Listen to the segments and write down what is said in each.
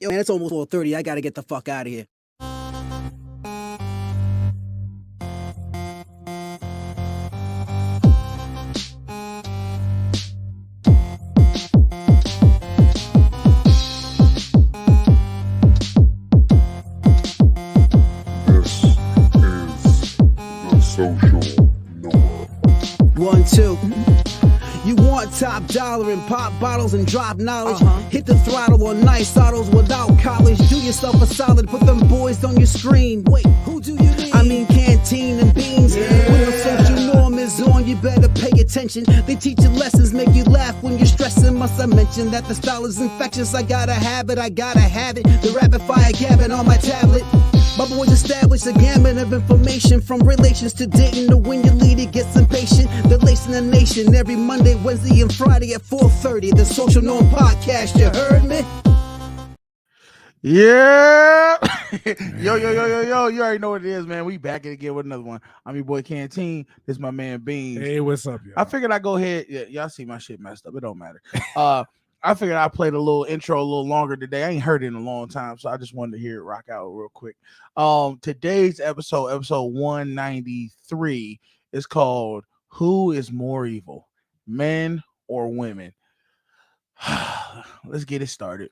Yo, man, it's almost 4:30. I gotta get the fuck out of here. This is the Social Norm. 1, 2. You want top dollar and pop bottles and drop knowledge. Hit the throttle on nice autos without college. Do yourself a solid, put them boys on your screen. Wait, who do you mean? I mean Canteen and Beans. When the social norm is on, you better pay attention. They teach you lessons, make you laugh when you're stressing. Must I mention that the style is infectious? I gotta have it, I gotta have it. The rapid fire gabbing on my tablet. My boys established a gamut of information from relations to dating to when your leader gets impatient. They're lacing the nation every Monday, Wednesday, and Friday at 4:30. The Social Norm Podcast, you heard me? Yeah. Yo. You already know what it is, man. We back again with another one. I'm your boy Canteen. This is my man Beans. Hey, what's up, y'all? I figured I'd go ahead. Yeah, y'all see my shit messed up. It don't matter. I figured I played a little intro a little longer today. I ain't heard it in a long time, so I just wanted to hear it rock out real quick. Today's episode 193, is called "Who is More Evil, Men or Women?" Let's get it started.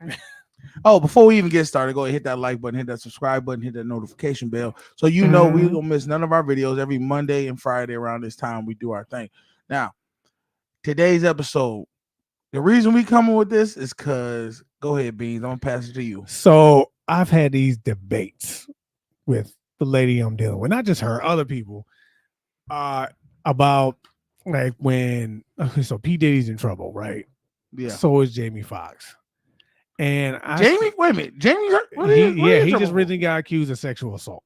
Oh, before we even get started, go ahead, hit that like button, hit that subscribe button, hit that notification bell, so you know we don't miss none of our videos. Every Monday and Friday around this time, we do our thing. Now, today's episode. The reason we coming with this is because, go ahead, Beans. I'm gonna pass it to you. So I've had these debates with the lady I'm dealing with, not just her, other people, about like when so P. Diddy's in trouble, right? Yeah. So is Jamie Foxx. And Jamie, wait a minute, Jamie, he just recently got accused of sexual assault.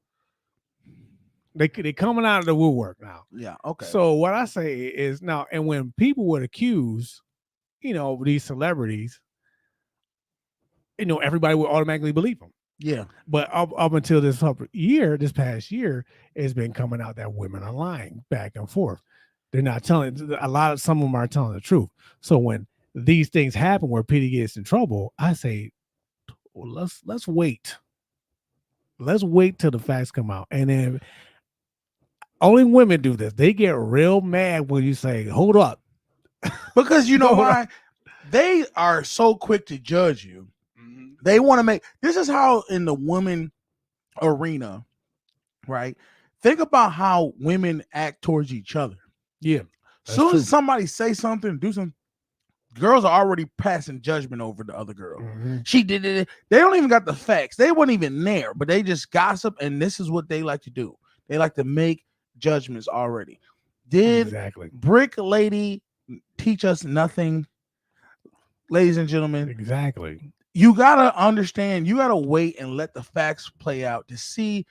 They coming out of the woodwork now. Yeah. Okay. So what I say is now, and when people would accuse, these celebrities, everybody would automatically believe them. Yeah. But up until this past year, it's been coming out that women are lying back and forth. They're not telling. Some of them are telling the truth. So when these things happen where Petey gets in trouble, I say, well, let's wait. Let's wait till the facts come out. And then only women do this. They get real mad when you say, hold up. Because you know why? They are so quick to judge you. Mm-hmm. They want to make, this is how in the women arena, right? Think about how women act towards each other. Yeah. As soon as somebody say something, do something, girls are already passing judgment over the other girl. Mm-hmm. She did it. They don't even got the facts. They weren't even there, but they just gossip, and this is what they like to do. They like to make judgments already. Did Brick Lady teach us nothing, ladies and gentlemen? Exactly. You gotta understand, you gotta wait and let the facts play out to see,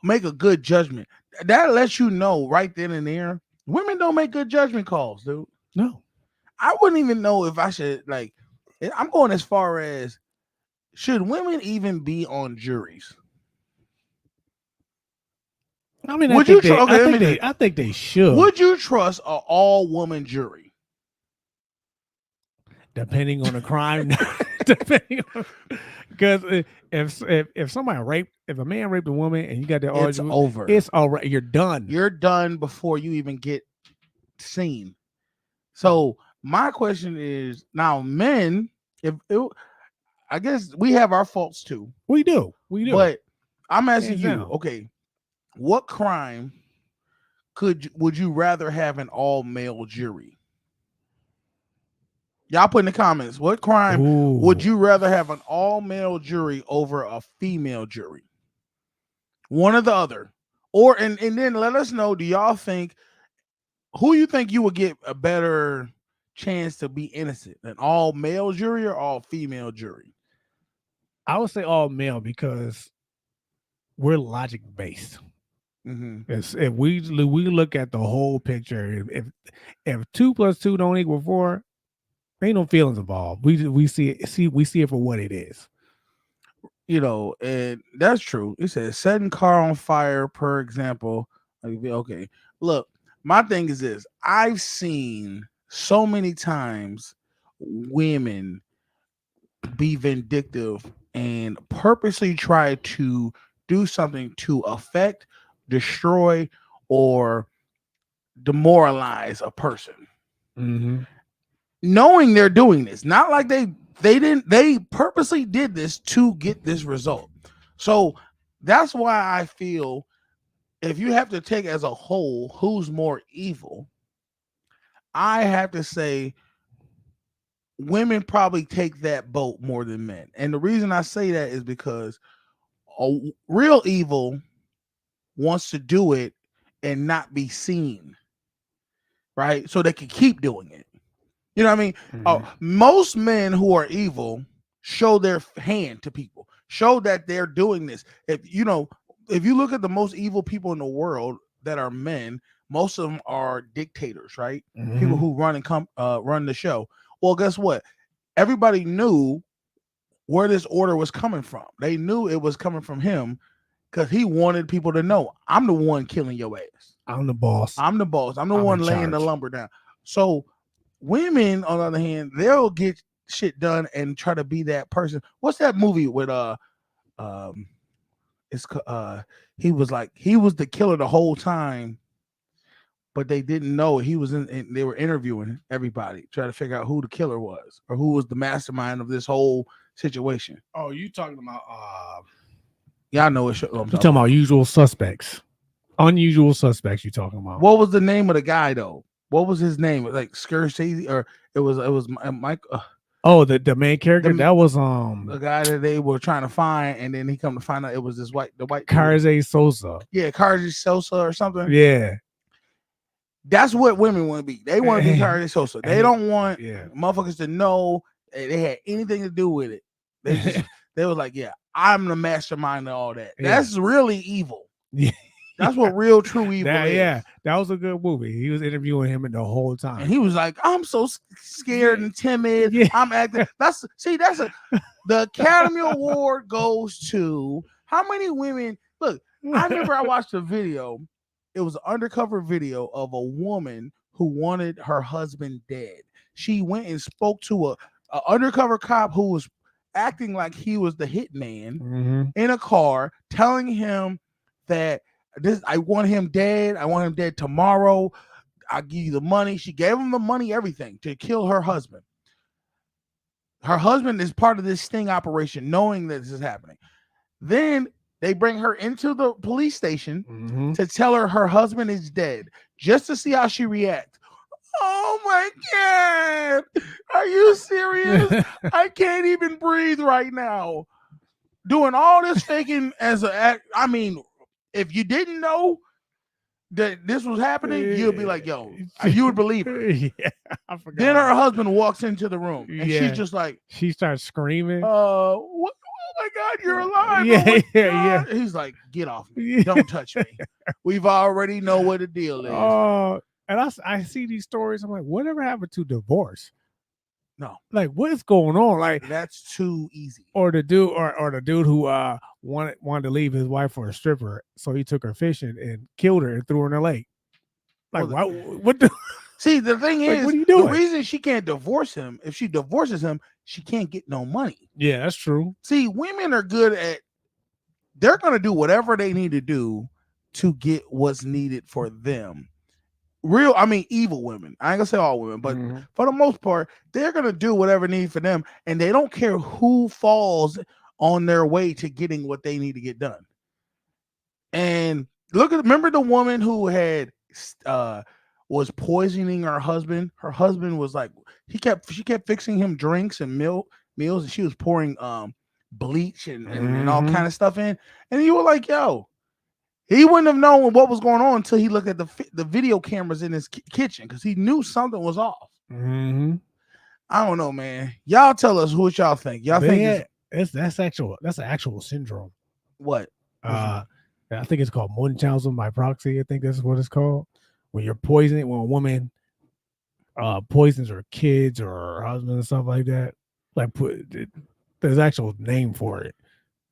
make a good judgment. That lets you know right then and there, women don't make good judgment calls, dude. No. I wouldn't even know if I should, I'm going as far as, should women even be on juries? I mean, I think they should. Would you trust an all-woman jury? Depending on the crime, because if somebody if a man raped a woman and you got that argument, it's over. It's all right. You're done. You're done before you even get seen. So my question is, now men, I guess we have our faults too. We do. But I'm asking you, okay, what crime would you rather have an all-male jury? Y'all put in the comments, what crime would you rather have an all-male jury over a female jury? One or the other. Or and then let us know, do y'all think, who you think you would get a better chance to be innocent? An all-male jury or all-female jury? I would say all-male because we're logic-based. Mm-hmm. If we look at the whole picture, if 2 + 2 don't equal 4, ain't no feelings involved. We see it for what it is. And that's true. It says setting car on fire, per example. Okay, look, my thing is this: I've seen so many times women be vindictive and purposely try to do something to affect, destroy, or demoralize a person, knowing they're doing this. Not like they purposely did this to get this result. So that's why I feel if you have to take as a whole who's more evil, I have to say women probably take that boat more than men. And the reason I say that is because a real evil wants to do it and not be seen, right? So they can keep doing it. You know what I mean? Most men who are evil show their hand to people, show that they're doing this. If you look at the most evil people in the world that are men, most of them are dictators, right? People who run the show. Well, guess what? Everybody knew where this order was coming from. They knew it was coming from him because he wanted people to know, I'm the one killing your ass. I'm the boss. I'm the boss. I'm the one laying the lumber down. So women, on the other hand, they'll get shit done and try to be that person. What's that movie with he was the killer the whole time, but they didn't know he was in. They were interviewing everybody, trying to figure out who the killer was or who was the mastermind of this whole situation. Oh, you talking about? Y'all know what I'm talking about. Usual Suspects, Unusual Suspects. You talking about? What was the name of the guy though? What was his name? Like Scorsese, or it was Mike. The main character that was the guy that they were trying to find, and then he come to find out it was the white Carze Sosa. Yeah, Carze Sosa or something. Yeah. That's what women want to be. They want to be Carze Sosa. They don't want motherfuckers to know they had anything to do with it. They was like, yeah, I'm the mastermind of all that. That's really evil. Yeah. That's what real true evil is. Yeah, that was a good movie. He was interviewing him the whole time. And he was like, I'm so scared and timid. Yeah. I'm acting. The Academy Award goes to how many women? Look, I remember I watched a video. It was an undercover video of a woman who wanted her husband dead. She went and spoke to a undercover cop who was acting like he was the hitman in a car, telling him that I want him dead. I want him dead tomorrow. I'll give you the money. She gave him the money, everything, to kill her husband. Her husband is part of this sting operation, knowing that this is happening. Then they bring her into the police station to tell her husband is dead, just to see how she reacts. Oh my God. Are you serious? I can't even breathe right now. Doing all this faking as an act. I mean, if you didn't know that this was happening, you'd be like, yo, you would believe her. Yeah, I forgot. Then her husband walks into the room and she's just like, she starts screaming. What? Oh my God, you're alive. Yeah. He's like, get off me. Don't touch me. We've already know what the deal is. And I see these stories. I'm like, whatever happened to divorce? No, like what is going on? Like that's too easy. Or the dude, or the dude who wanted to leave his wife for a stripper, so he took her fishing and killed her and threw her in the lake. Like what? See, the thing is, what are you doing? The reason she can't divorce him, if she divorces him, she can't get no money. Yeah, that's true. See, women are good at. They're gonna do whatever they need to do to get what's needed for them. Evil women. I ain't gonna say all women, but for the most part, they're gonna do whatever needed for them, and they don't care who falls on their way to getting what they need to get done. And remember the woman who had was poisoning her husband. Her husband was like, she kept fixing him drinks and meals, and she was pouring bleach and all kind of stuff in, and you were like, yo. He wouldn't have known what was going on until he looked at the video cameras in his kitchen, because he knew something was off. I don't know, man. Y'all tell us what y'all think. Y'all think that's an actual syndrome. What? I think it's called Munchausen by proxy. I think that's what it's called. When you're poisoning, when a woman poisons her kids or her husband and stuff like that. There's actual name for it.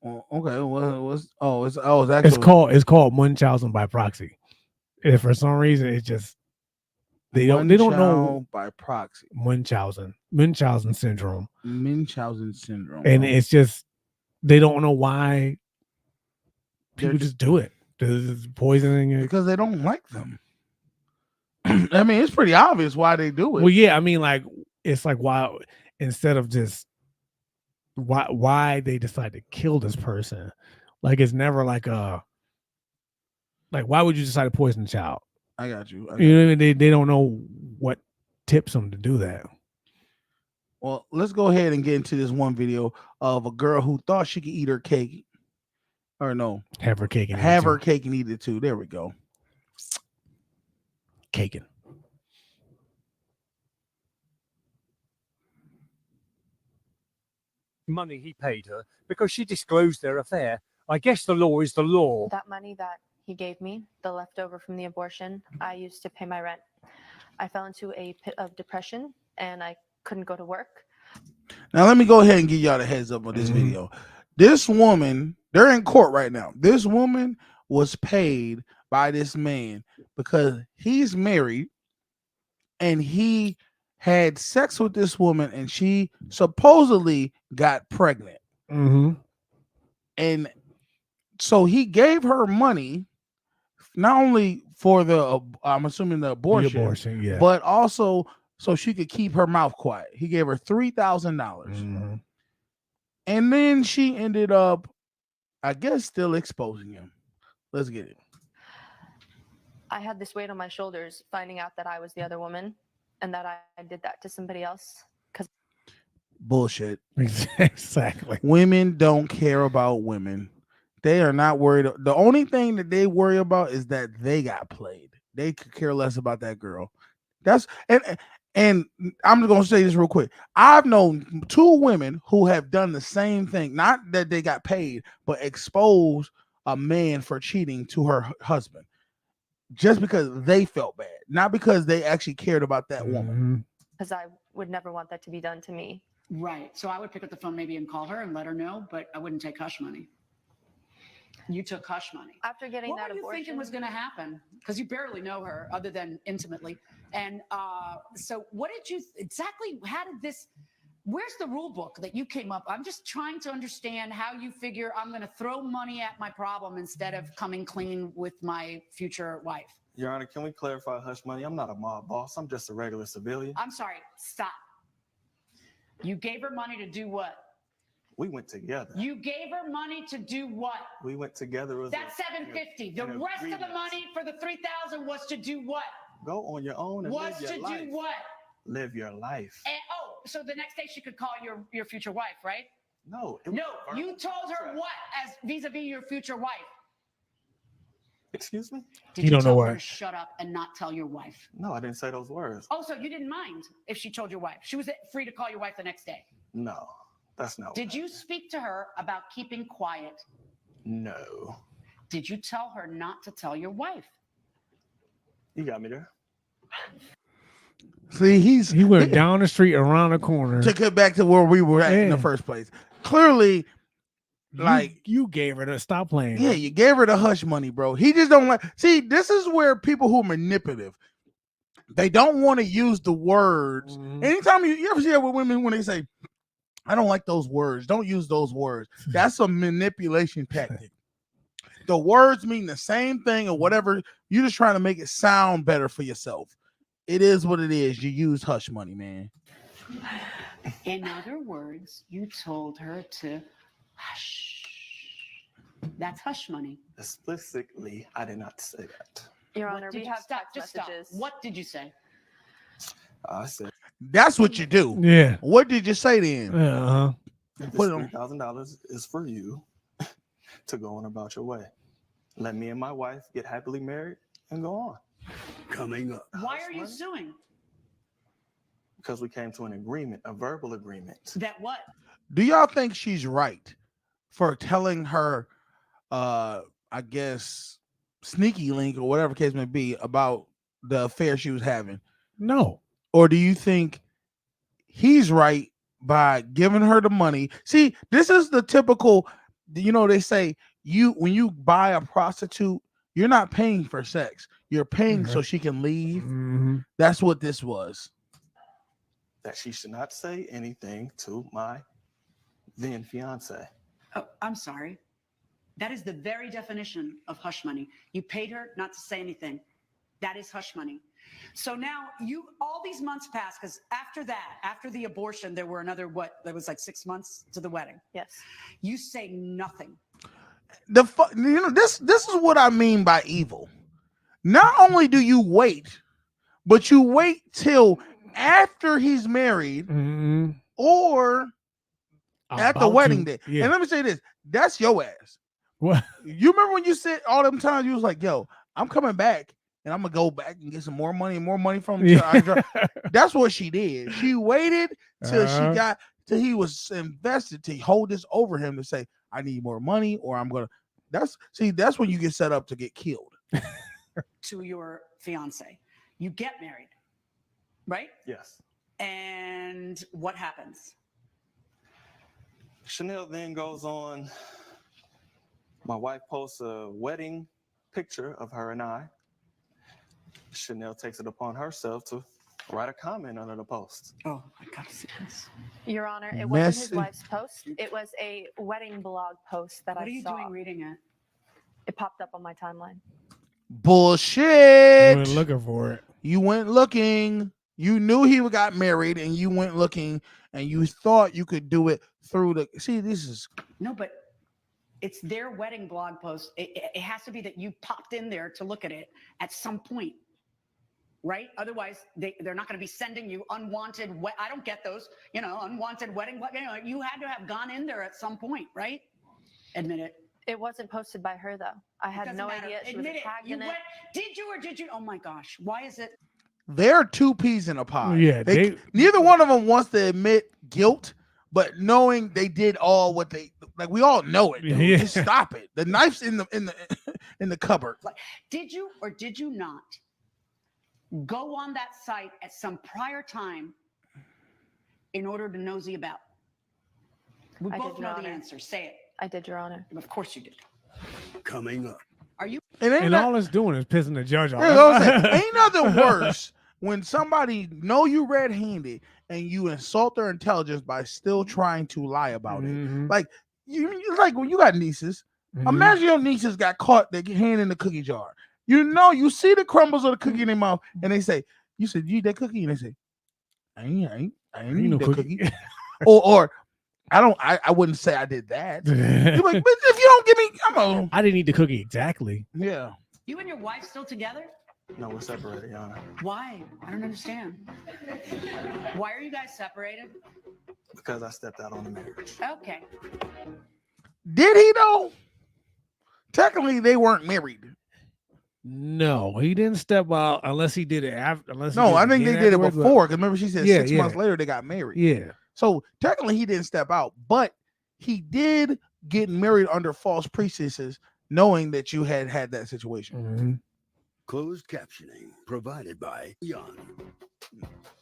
Okay, it's called Munchausen by proxy. If for some reason it's just they don't know by proxy. Munchausen syndrome. Munchausen syndrome. And it's just they don't know why They're people just do it. There's poisoning it. because they don't like them. I mean, it's pretty obvious why they do it. Well, yeah, I mean, like it's like why instead of just why they decide to kill this person, like it's never like why would you decide to poison a child? I got you. You know what I mean? They don't know what tips them to do that. Well, let's go ahead and get into this one video of a girl who thought she could eat her cake, or no, Have her cake and have her cake and eat it too. There we go. caking. Money he paid her because she disclosed their affair. I guess the law is the law. That money that he gave me, the leftover from the abortion, I used to pay my rent. I fell into a pit of depression and I couldn't go to work. Now, let me go ahead and give y'all the heads up on this video. This woman, they're in court right now. This woman was paid by this man because he's married and he had sex with this woman and she supposedly got pregnant. And so he gave her money, not only for the, I'm assuming the abortion, Yeah. but also so she could keep her mouth quiet. He gave her $3,000. And then she ended up, I guess, still exposing him. Let's get it. I had this weight on my shoulders finding out that I was the other woman and that I did that to somebody else. Bullshit. Exactly. Women don't care about women. They are not worried. The only thing that they worry about is that they got played. They could care less about that girl. That's and I'm just gonna say this real quick. I've known 2 women who have done the same thing. Not that they got paid, but exposed a man for cheating to her husband, just because they felt bad, not because they actually cared about that woman. Because I would never want that to be done to me. Right. So I would pick up the phone maybe and call her and let her know, but I wouldn't take hush money. You took hush money. After getting What that were you abortion, thinking was going to happen? Because you barely know her other than intimately. And so what did you exactly, how did this, where's the rule book that you came up? I'm just trying to understand how you figure I'm going to throw money at my problem instead of coming clean with my future wife. Your Honor, can we clarify hush money? I'm not a mob boss. I'm just a regular civilian. I'm sorry. Stop. You gave her money to do what? We went together. You gave her money to do what? We went together. As That's $750. The rest of the money for the $3,000 was to do what? Go on your own and Was live to your life. do what? Live your life. And, so the next day she could call your future wife, right? No. No, you told her what as vis-a-vis your future wife? Excuse me? Did You don't know tell what? her to shut up and not tell your wife? No, I didn't say those words. Oh, so you didn't mind if she told your wife? She was free to call your wife the next day? No, that's not. Did you speak to her about keeping quiet? No. Did you tell her not to tell your wife? You got me there. See, He went down the street, around the corner. to get back to where we were at in the Yeah. first place. Clearly, like you gave her to stop playing. yeah, you gave her the hush money, bro. He just don't like. See, this is where people who are manipulative, they don't want to use the words. Anytime you ever see that with women when they say, "I don't like those words," don't use those words. That's a manipulation tactic. The words mean the same thing or whatever. You're just trying to make it sound better for yourself. It is what it is. You use hush money, man. In other words, you told her to hush. That's hush money. Explicitly, I did not say that. Your What Honor, did we you- have stop, text just stop. messages. What did you say? I said, That's what you do. Yeah. What did you say then? this Put it on. $3,000 is for you to go on about your way. Let me and my wife get happily married and go on. Coming up. Why are you money? suing? Because we came to an agreement, a verbal agreement. That what? Do y'all think she's right for telling her, I guess, sneaky link or whatever case may be about the affair she was having? No. Or do you think he's right by giving her the money? See, this is the typical, they say when you buy a prostitute, you're not paying for sex. You're paying so she can leave. That's what this was. That she should not say anything to my then fiance. Oh, I'm sorry. That is the very definition of hush money. You paid her not to say anything. That is hush money. So now all these months passed because after the abortion, there were another, there was like 6 months to the wedding. Yes. You say nothing. This is what I mean by evil. Not only do you wait, but you wait till after he's married or at the wedding day. Yeah. And let me say this, that's your ass. What? You remember when you said all them times you was like, yo, I'm coming back and I'm gonna go back and get some more money from him. Yeah. That's what she did. She waited till till he was invested to hold this over him to say, I need more money or I'm gonna. That's when you get set up to get killed. To your fiance, you get married, right? Yes. And what happens? Chanel then goes on. My wife posts a wedding picture of her and I. Chanel takes it upon herself to write a comment under the post. Oh, I gotta see this. Your Honor, it wasn't his wife's post. It was a wedding blog post that I saw. What are you doing reading it? It popped up on my timeline. Bullshit. You went looking for it. You went looking. You knew he got married and you went looking and you thought you could do it through the. See, this is. No, but it's their wedding blog post. It has to be that you popped in there to look at it at some point, right? Otherwise, they're not going to be sending you unwanted. I don't get those, unwanted wedding. You had to have gone in there at some point, right? Admit it. It wasn't posted by her, though. I had no idea she was tagged in it. Did you or did you? Oh my gosh. Why is it? They're two peas in a pod. Yeah, neither one of them wants to admit guilt, but knowing they did all what they like, we all know it. Dude. Yeah. Just stop it. The knife's in the cupboard. Did you or did you not go on that site at some prior time in order to nosy about? We both know the answer. Say it. I did, Your Honor. Of course you did. Coming up. Are you? And all it's doing is pissing the judge off. Ain't nothing worse when somebody know you red-handed and you insult their intelligence by still trying to lie about it. Like like when you got nieces. Imagine your nieces got caught, they get hand in the cookie jar. You see the crumbles of the cookie in their mouth, and they say, "You said you eat that cookie," and they say, "I ain't eat that cookie." or I wouldn't say I did that. You're like, but if you don't give me, I didn't eat the cookie exactly. Yeah. You and your wife still together? No, we're separated, Your Honor. Why? I don't understand. Why are you guys separated? Because I stepped out on the marriage. Okay. Did he though? Technically, they weren't married. No, he didn't step out unless he did it after. I think they did it before. Because remember, she said 6 months later they got married. Yeah. So technically, he didn't step out, but he did get married under false pretenses, knowing that you had that situation. Closed captioning provided by Jan.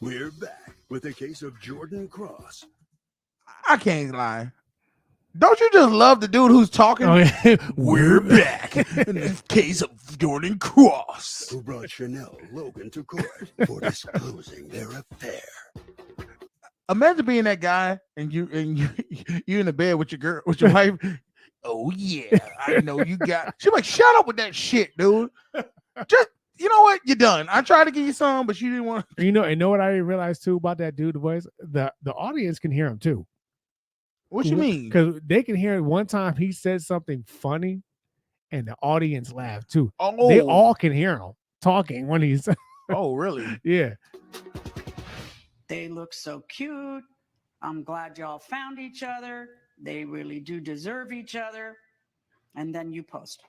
We're back with a case of Jordan Cross. I can't lie. Don't you just love the dude who's talking? Oh, yeah. We're back in the case of Jordan Cross, who brought Chanel Logan to court for disclosing their affair. Imagine being that guy and you in the bed with your wife. Oh yeah, I know you got. She's like, shut up with that shit, dude. Just you know what? You're done. I tried to give you some, but you didn't want. You know what I realized too about that dude voice? The audience can hear him too. What you mean? Because they can hear one time he said something funny, and the audience laughed too. Oh, they all can hear him talking when he's. Oh, really? Yeah. They look so cute. I'm glad y'all found each other. They really do deserve each other. And then you post.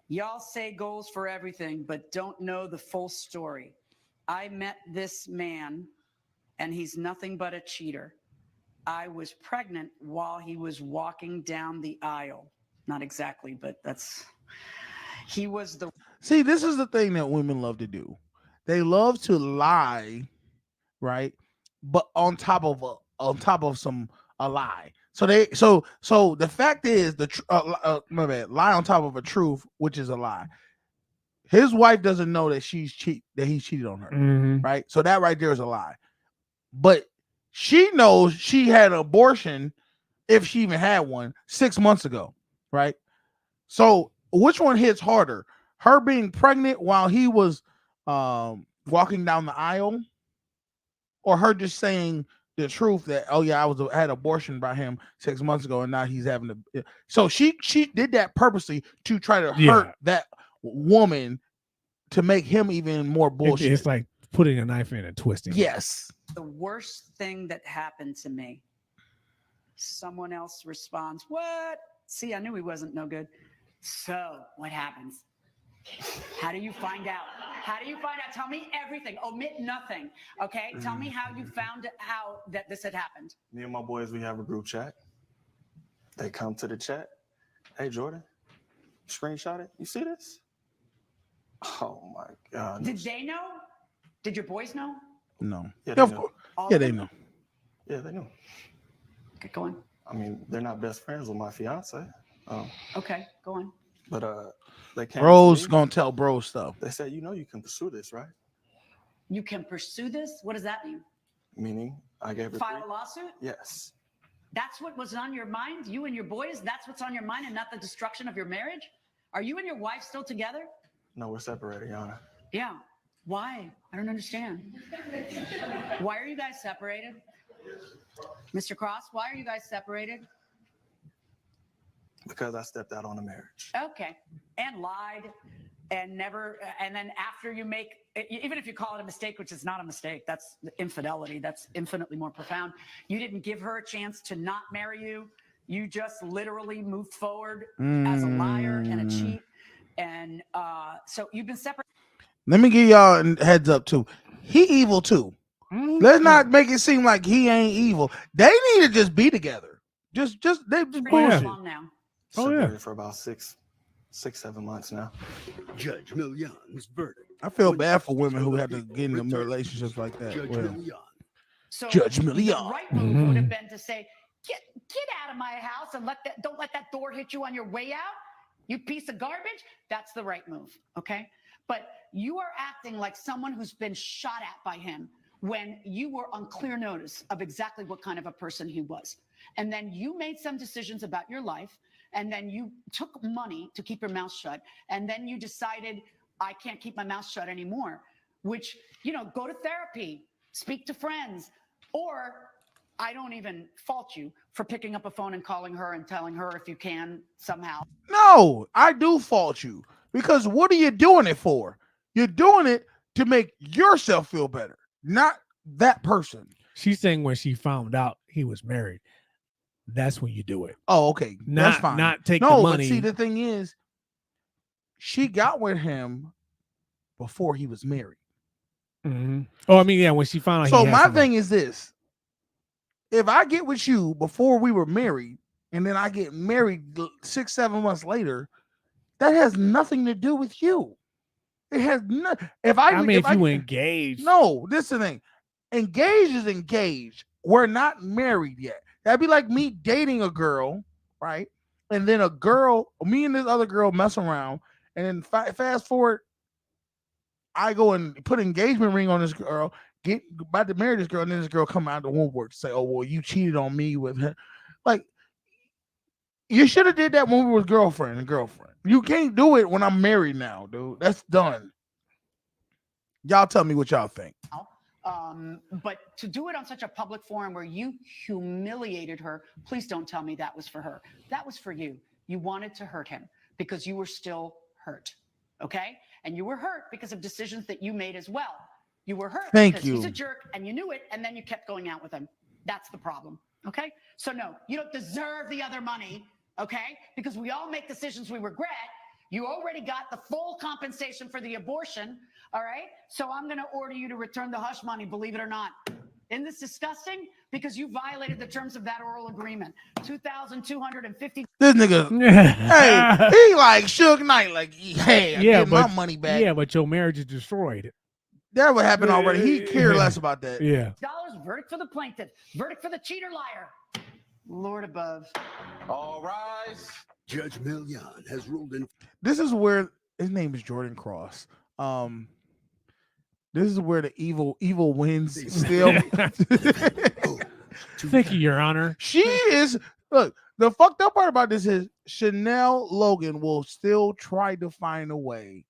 Y'all say goals for everything, but don't know the full story. I met this man, and he's nothing but a cheater. I was pregnant while he was walking down the aisle. Not exactly, but he was the. See, this is the thing that women love to do. They love to lie, right? But on top of a lie. So the fact is lie on top of a truth, which is a lie. His wife doesn't know that he's cheated on her, right? So that right there is a lie. But she knows she had an abortion if she even had one 6 months ago, right? So which one hits harder? Her being pregnant while he was walking down the aisle, or her just saying the truth that, oh yeah, I had abortion by him 6 months ago and now he's having to. So she did that purposely to try to hurt that woman to make him even more bullshit. It's like putting a knife in and twisting. Yes. The worst thing that happened to me. Someone else responds, "What? See, I knew he wasn't no good." So what happens? How do you find out? How do you find out? Tell me everything. Omit nothing. Okay? Tell me how you found out that this had happened. Me and my boys, we have a group chat. They come to the chat. Hey, Jordan, screenshot it. You see this? Oh, my God. Did they know? Did your boys know? No. Yeah, Yeah, they know. yeah, they know. Yeah, they know. Okay, go on. I mean, they're not best friends with my fiance. Okay, go on. But they came Bro's to me. gonna tell bro stuff. They said, you know, you can pursue this, right? You can pursue this? What does that mean? Meaning, I gave her File a lawsuit? Yes. That's what was on your mind? You and your boys? That's what's on your mind and not the destruction of your marriage? Are you and your wife still together? No, we're separated, Your Honor. Yeah. Why? I don't understand. Why are you guys separated? Mr. Cross, why are you guys separated? Because I stepped out on the marriage. Okay. And lied and never, and then after you make, even if you call it a mistake, which is not a mistake, that's infidelity. That's infinitely more profound. You didn't give her a chance to not marry you. You just literally moved forward as a liar and a cheat. And so you've been separated. Let me give y'all a heads up too. He evil too. Let's not make it seem like he ain't evil. They need to just be together. They just bullshit. Long now. Separated for about 6-7 months now. Judge Million's verdict. I feel bad for women who have to get into relationships like that. Judge Well, Million. So Judge Million. the right move would have been to say, get out of my house and don't let that door hit you on your way out. You piece of garbage. That's the right move. Okay. But you are acting like someone who's been shot at by him when you were on clear notice of exactly what kind of a person he was. And then you made some decisions about your life. And then you took money to keep your mouth shut. And then you decided, I can't keep my mouth shut anymore, which, go to therapy, speak to friends, or I don't even fault you for picking up a phone and calling her and telling her if you can somehow. No, I do fault you, because what are you doing it for? You're doing it to make yourself feel better, not that person. She's saying when she found out he was married, that's when you do it. Oh, okay. That's fine. Not take no, the money. But see, the thing is, she got with him before he was married. Mm-hmm. Oh, I mean, yeah, when she found out. So my thing is this: if I get with you before we were married, and then I get married 6-7 months later, that has nothing to do with you. It has nothing. If you engage. No, this is the thing. Engaged is engaged. We're not married yet. That'd be like me dating a girl, right? And then me and this other girl mess around, and then fast forward, I go and put an engagement ring on this girl, get about to marry this girl, and then this girl come out of the woodwork to say, "Oh, well, you cheated on me with her." Like, you should have did that when we were girlfriend and girlfriend. You can't do it when I'm married now, dude. That's done. Y'all tell me what y'all think. But to do it on such a public forum where you humiliated her, please don't tell me that was for her. That was for you. You wanted to hurt him because you were still hurt. Okay? And you were hurt because of decisions that you made as well. You were hurt because he's a jerk and you knew it, and then you kept going out with him. That's the problem. Okay? So no, you don't deserve the other money. Okay? Because we all make decisions we regret. You already got the full compensation for the abortion. All right. So I'm going to order you to return the hush money, believe it or not. Isn't this disgusting? Because you violated the terms of that oral agreement. $2,250. This nigga, hey, he like Suge Knight, like, hey, I get my money back. Yeah, but your marriage is destroyed. That would happen already. He cared less about that. Yeah. Dollars, verdict for the plaintiff, verdict for the cheater liar. Lord above. All rise. Judge Million has ruled in. This is where his name is Jordan Cross. This is where the evil wins still. Thank you, Your Honor. She is Look, the fucked up part about this is Chanel Logan will still try to find a way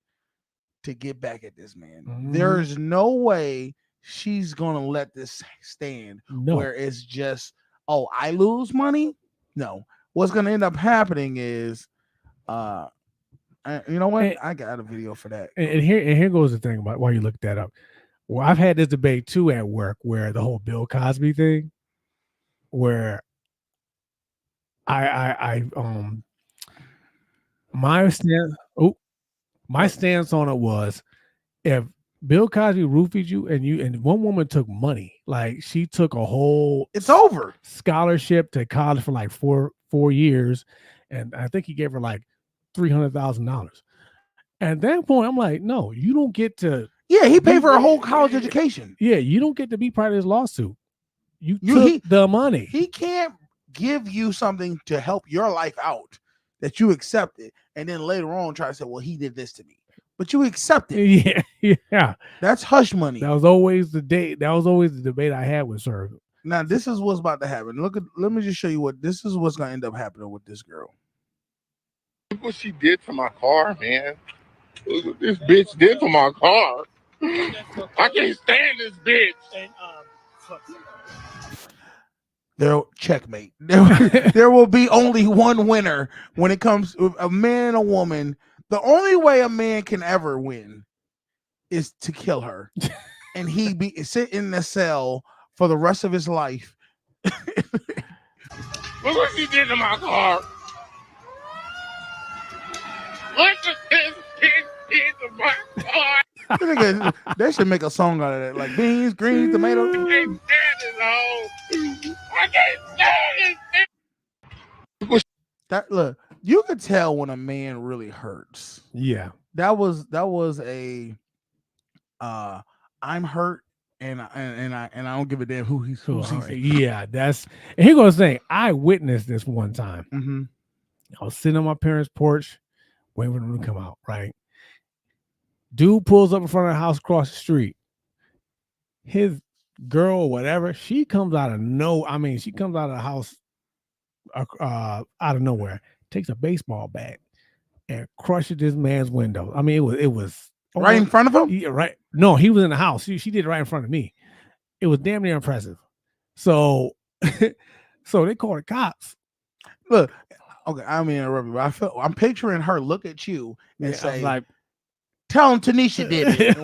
to get back at this man. There's no way she's gonna let this stand where it's just, oh, I lose money. No, what's gonna end up happening is, you know what? I got a video for that. And here goes the thing about why you looked that up. Well, I've had this debate too at work, where the whole Bill Cosby thing, where my stance on it was, if Bill Cosby roofied you and one woman took money, like she took a whole, it's over, scholarship to college for like four years, and I think he gave her like $300,000. At that point, I'm like, no, you don't get to. Yeah, he paid for a whole college education. Yeah, you don't get to be part of this lawsuit. You took the money. He can't give you something to help your life out that you accept it, and then later on try to say, well, he did this to me. But you accept it. Yeah. That's hush money. That was always the debate I had with her. Now, this is what's about to happen. Let me just show you this is what's gonna end up happening with this girl. Look what she did to my car, man. Look what this bitch did to my car. I can't stand this bitch. Checkmate. There will be only one winner when it comes to a man and a woman. The only way a man can ever win is to kill her, and sit in the cell for the rest of his life. Look what she did to my car. Look at this bitch did to my car. They should make a song out of that, like beans, greens, tomatoes. I can't stand this. I can't stand this. Look, you could tell when a man really hurts. Yeah, that was a I'm hurt, and I don't give a damn who he's. Yeah, and here goes the thing. I witnessed this one time. Mm-hmm. I was sitting on my parents' porch, waiting for them to come out. Right, dude pulls up in front of the house across the street. His girl or whatever, she comes out of she comes out of the house out of nowhere, takes a baseball bat and crushes this man's window. I mean, it was right in front of him. Yeah, right. No, he was in the house. She did it right in front of me. It was damn near impressive. So they called the cops. Look, okay, I mean, I'm picturing her look at you and say, like, tell him Tanisha did it.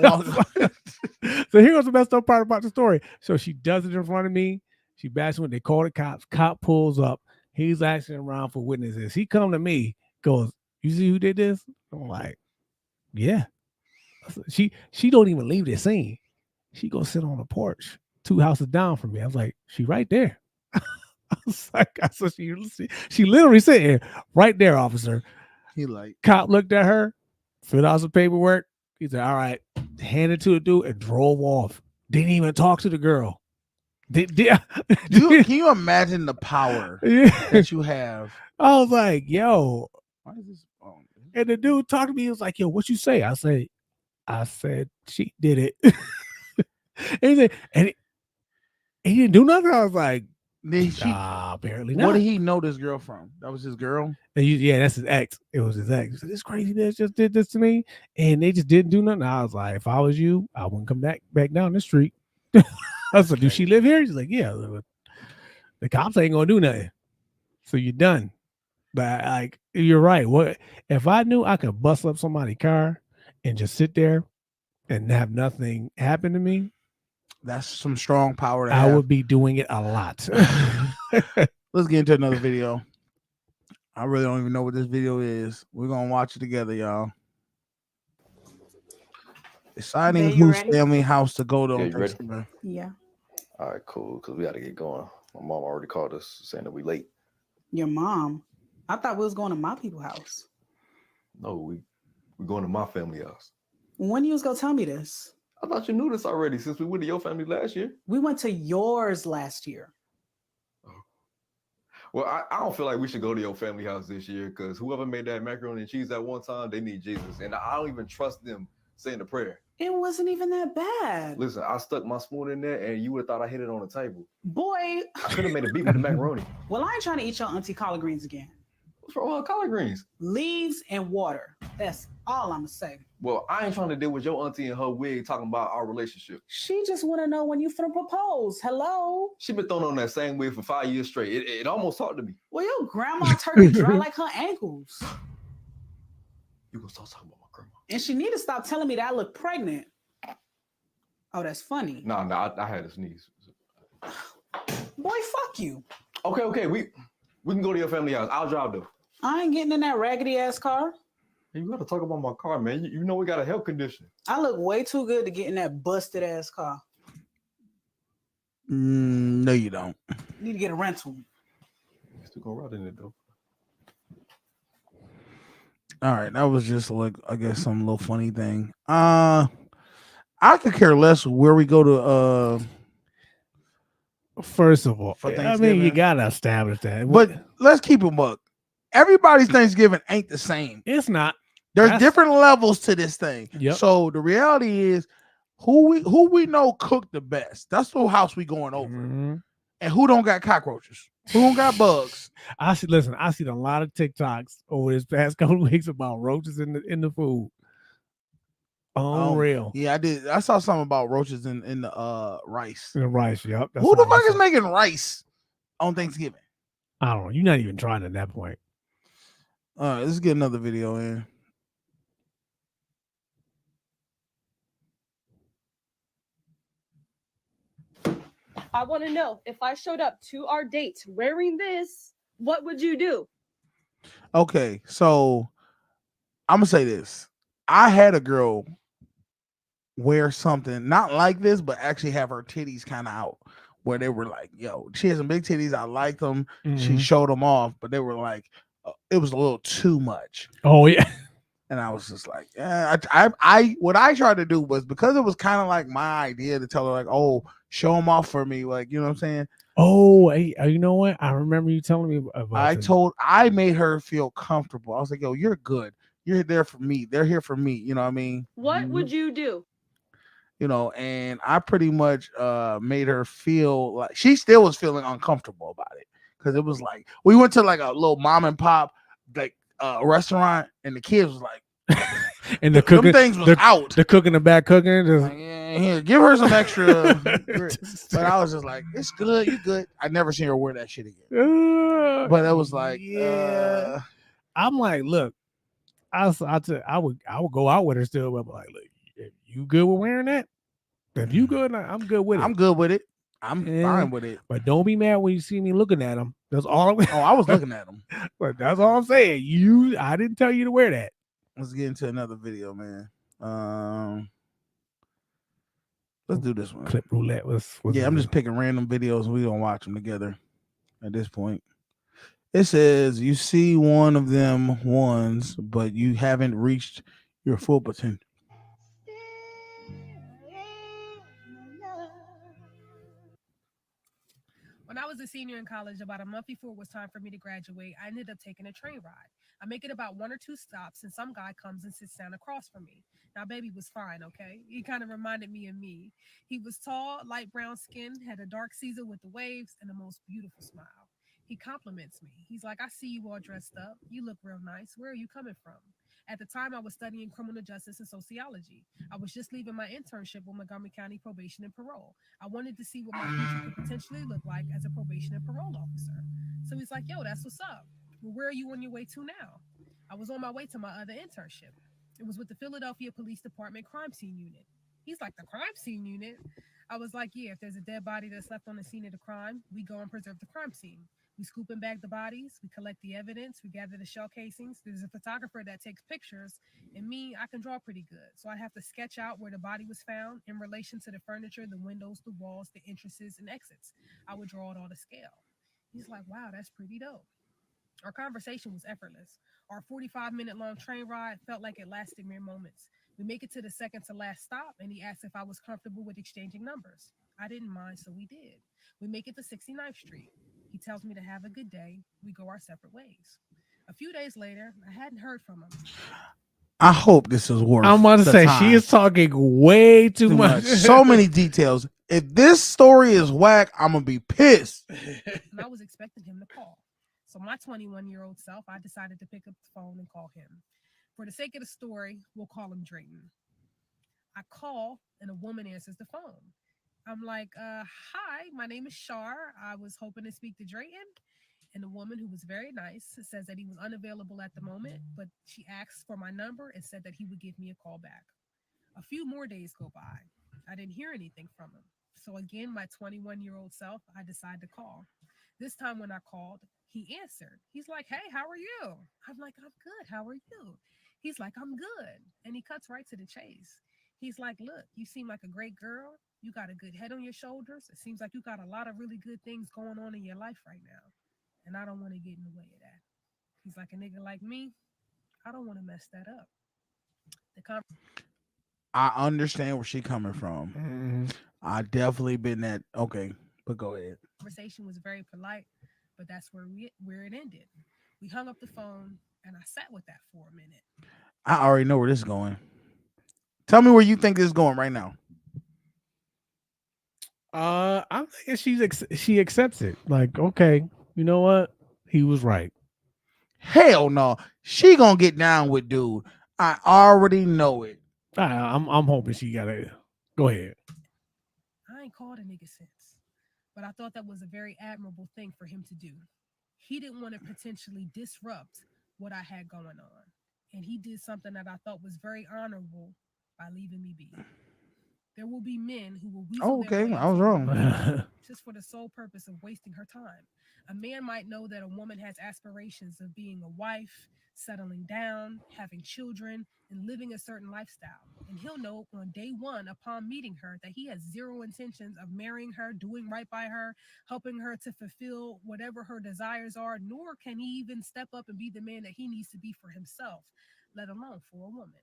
So here was the messed up part about the story. So she does it in front of me. She bashes when they call the cops. Cop pulls up. He's asking around for witnesses. He come to me, goes, "You see who did this?" I'm like, "Yeah." She don't even leave the scene. She goes sit on the porch 2 houses down from me. I was like, "She right there." I was like, she literally sitting right there, officer. He like, cop looked at her, filled out some paperwork. He said, "All right," handed to the dude and drove off. Didn't even talk to the girl. Can you imagine the power that you have? I was like, "Yo," why is this? And the dude talked to me. He was like, "Yo, what you say?" I said she did it. And he said, and he didn't do nothing. I was like, apparently not. What did he know this girl from? That was his girl? Yeah, that's his ex. It was his ex. He said, "This crazy bitch just did this to me," and they just didn't do nothing. I was like, if I was you, I wouldn't come back down the street. I was like, "Do she live here?" She's like, "Yeah." The cops ain't gonna do nothing. So you're done. But like, you're right. What if I knew I could bust up somebody's car and just sit there and have nothing happen to me? That's some strong power. I would be doing it a lot. Let's get into another video. I really don't even know what this video is. We're gonna watch it together, y'all. Deciding whose family house to go to. Yeah, you ready? Yeah. All right, cool. Because we got to get going. My mom already called us saying that we late. Your mom? I thought we was going to my people's house. No, we going to my family house. When you was gonna tell me this? I thought you knew this already since we went to your family last year. We went to yours last year. Oh. Well, I don't feel like we should go to your family house this year because whoever made that macaroni and cheese at one time, they need Jesus. And I don't even trust them saying the prayer. It wasn't even that bad. Listen, I stuck my spoon in there, and you would have thought I hit it on the table. Boy. I could have made a beat with the macaroni. Well, I ain't trying to eat your auntie collard greens again. What's wrong with collard greens? Leaves and water. That's all I'm gonna say. Well, I ain't trying to deal with your auntie and her wig talking about our relationship. She just want to know when you finna propose. Hello? She been throwing on that same wig for 5 years straight. It almost talked to me. Well, your grandma turkey dry like her ankles. You gonna start talking about my grandma? And she need to stop telling me that I look pregnant. Oh, that's funny. Nah, I had a sneeze. Boy, fuck you. Okay, we can go to your family house. I'll drive though. I ain't getting in that raggedy ass car. You gotta talk about my car, man. You know we got a health condition. I look way too good to get in that busted ass car. No, you don't. Need to get a rental. Still gonna ride in it though. All right, that was just like, I guess, some little funny thing. I could care less where we go to. First of all, For I mean, Thanksgiving. you gotta establish that. But let's keep it buck. Everybody's Thanksgiving ain't the same. It's not. There's different levels to this thing. Yep. So the reality is, who we know cook the best. That's the house we going over. Mm-hmm. And who don't got cockroaches? Who don't got bugs? I seen a lot of TikToks over this past couple of weeks about roaches in the food. Unreal. Yeah, I did. I saw something about roaches in the rice. The rice, yep. That's Who the what I fuck is saw. making rice on Thanksgiving? I don't know. You're not even trying at that point. All right, let's get another video in. I want to know, if I showed up to our date wearing this, what would you do? Okay, so I'm gonna say this. I had a girl wear something not like this, but actually have her titties kind of out, where they were like, yo, she has some big titties. I liked them. She showed them off, but they were like, it was a little too much. Oh yeah. And I was just like, yeah. I what I tried to do was, because it was kind of like my idea to tell her like, oh, show them off for me, like, you know what I'm saying? Oh, hey, you know what? I remember you telling me about. I made her feel comfortable. I was like, yo, you're good. You're there for me. They're here for me. You know what I mean? What would you do? You know, and I pretty much made her feel like she still was feeling uncomfortable about it, because it was like we went to like a little mom and pop like restaurant, and the kids was like, and the cooking things was out. The cooking, the back cooking. Just... Like, yeah, here, give her some extra. But I was just like, it's good, you good. I never seen her wear that shit again. But it was like, yeah. I'm like, look, I would go out with her still, but like, look, if you good with wearing that, if you good, I'm good with it. I'm good with it. I'm fine with it. But don't be mad when you see me looking at them. That's all. I was looking at them. But that's all I'm saying. I didn't tell you to wear that. Let's get into another video, man. Let's do this one. Clip roulette was I'm just picking random videos. We don't watch them together at this point. It says you see one of them ones, but you haven't reached your full potential. When I was a senior in college, about a month before it was time for me to graduate, I ended up taking a train ride. I make it about 1 or 2 stops, and some guy comes and sits down across from me. Now, baby was fine, okay? He kind of reminded me of me. He was tall, light brown skin, had a dark Caesar with the waves, and the most beautiful smile. He compliments me. He's like, I see you all dressed up. You look real nice. Where are you coming from? At the time, I was studying criminal justice and sociology. I was just leaving my internship with Montgomery County Probation and Parole. I wanted to see what my future could potentially look like as a probation and parole officer. So he's like, yo, that's what's up. Well, where are you on your way to now? I was on my way to my other internship. It was with the Philadelphia Police Department Crime Scene Unit. He's like, the crime scene unit? I was like, yeah, if there's a dead body that's left on the scene of the crime, we go and preserve the crime scene. We scoop and bag the bodies, we collect the evidence, we gather the shell casings. There's a photographer that takes pictures, and me, I can draw pretty good. So I have to sketch out where the body was found in relation to the furniture, the windows, the walls, the entrances, and exits. I would draw it all to scale. He's like, wow, that's pretty dope. Our conversation was effortless. Our 45-minute long train ride felt like it lasted mere moments. We make it to the second to last stop, and he asked if I was comfortable with exchanging numbers. I didn't mind, so we did. We make it to 69th Street. He tells me to have a good day. We go our separate ways. A few days later, I hadn't heard from him. I hope this is worth. I'm about to the say time. she is talking way too much. So many details. If this story is whack, I'm gonna be pissed. And I was expecting him to call. So my 21-year-old self, I decided to pick up the phone and call him. For the sake of the story, we'll call him Drayton. I call and a woman answers the phone. I'm like, hi, my name is Shar. I was hoping to speak to Drayton. And the woman, who was very nice, says that he was unavailable at the moment, but she asked for my number and said that he would give me a call back. A few more days go by. I didn't hear anything from him. So again, my 21-year-old self, I decided to call. This time when I called, he answered. He's like, hey, how are you? I'm like, I'm good. How are you? He's like, I'm good. And he cuts right to the chase. He's like, look, you seem like a great girl. You got a good head on your shoulders. It seems like you got a lot of really good things going on in your life right now. And I don't want to get in the way of that. He's like, a nigga like me, I don't want to mess that up. I understand where she's coming from. I definitely been that. Okay, but go ahead. Conversation was very polite, but that's where it ended. We hung up the phone, and I sat with that for a minute. I already know where this is going. Tell me where you think this is going right now. I'm thinking she accepts it. Like, okay, you know what? He was right. Hell no, she gonna get down with dude. I already know it. I'm hoping she got it. Go ahead. I ain't called a nigga since, but I thought that was a very admirable thing for him to do. He didn't want to potentially disrupt what I had going on, and he did something that I thought was very honorable by leaving me be. There will be men who will weasel their way I was wrong. just for the sole purpose of wasting her time. A man might know that a woman has aspirations of being a wife, settling down, having children, and living a certain lifestyle. And he'll know on day one upon meeting her that he has zero intentions of marrying her, doing right by her, helping her to fulfill whatever her desires are, nor can he even step up and be the man that he needs to be for himself, let alone for a woman.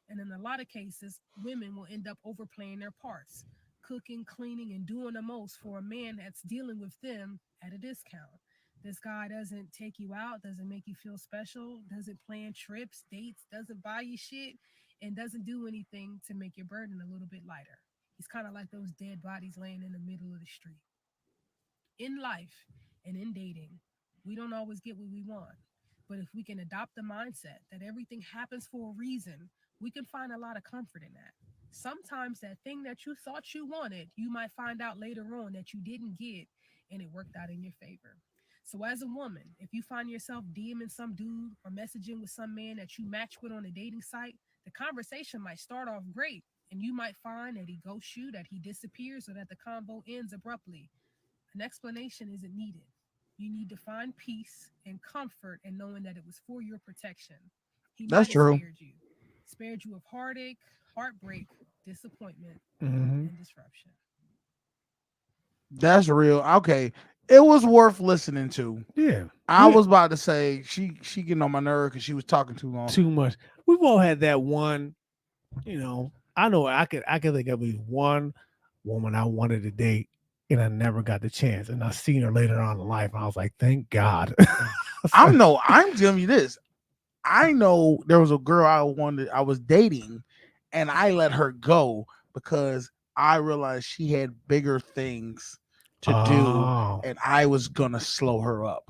And in a lot of cases, women will end up overplaying their parts, cooking, cleaning, and doing the most for a man that's dealing with them at a discount. This guy doesn't take you out, doesn't make you feel special, doesn't plan trips, dates, doesn't buy you shit, and doesn't do anything to make your burden a little bit lighter. He's kind of like those dead bodies laying in the middle of the street. In life and in dating, we don't always get what we want. But if we can adopt the mindset that everything happens for a reason, we can find a lot of comfort in that. Sometimes that thing that you thought you wanted, you might find out later on that you didn't get, and it worked out in your favor. So as a woman, if you find yourself DMing some dude or messaging with some man that you match with on a dating site, the conversation might start off great, and you might find that he ghosts you, that he disappears, or that the convo ends abruptly. An explanation isn't needed. You need to find peace and comfort in knowing that it was for your protection. He That's might have true. spared you of heartache, heartbreak, disappointment, Mhm. and disruption. That's real. Okay, it was worth listening to. Yeah. I was about to say she getting on my nerve because she was talking too long. Too much. We've all had that one, I know I could think of at least one woman I wanted to date and I never got the chance. And I seen her later on in life and I was like, thank God. I'm telling you this. I know there was a girl I was dating and I let her go because I realized she had bigger things to do and I was gonna slow her up.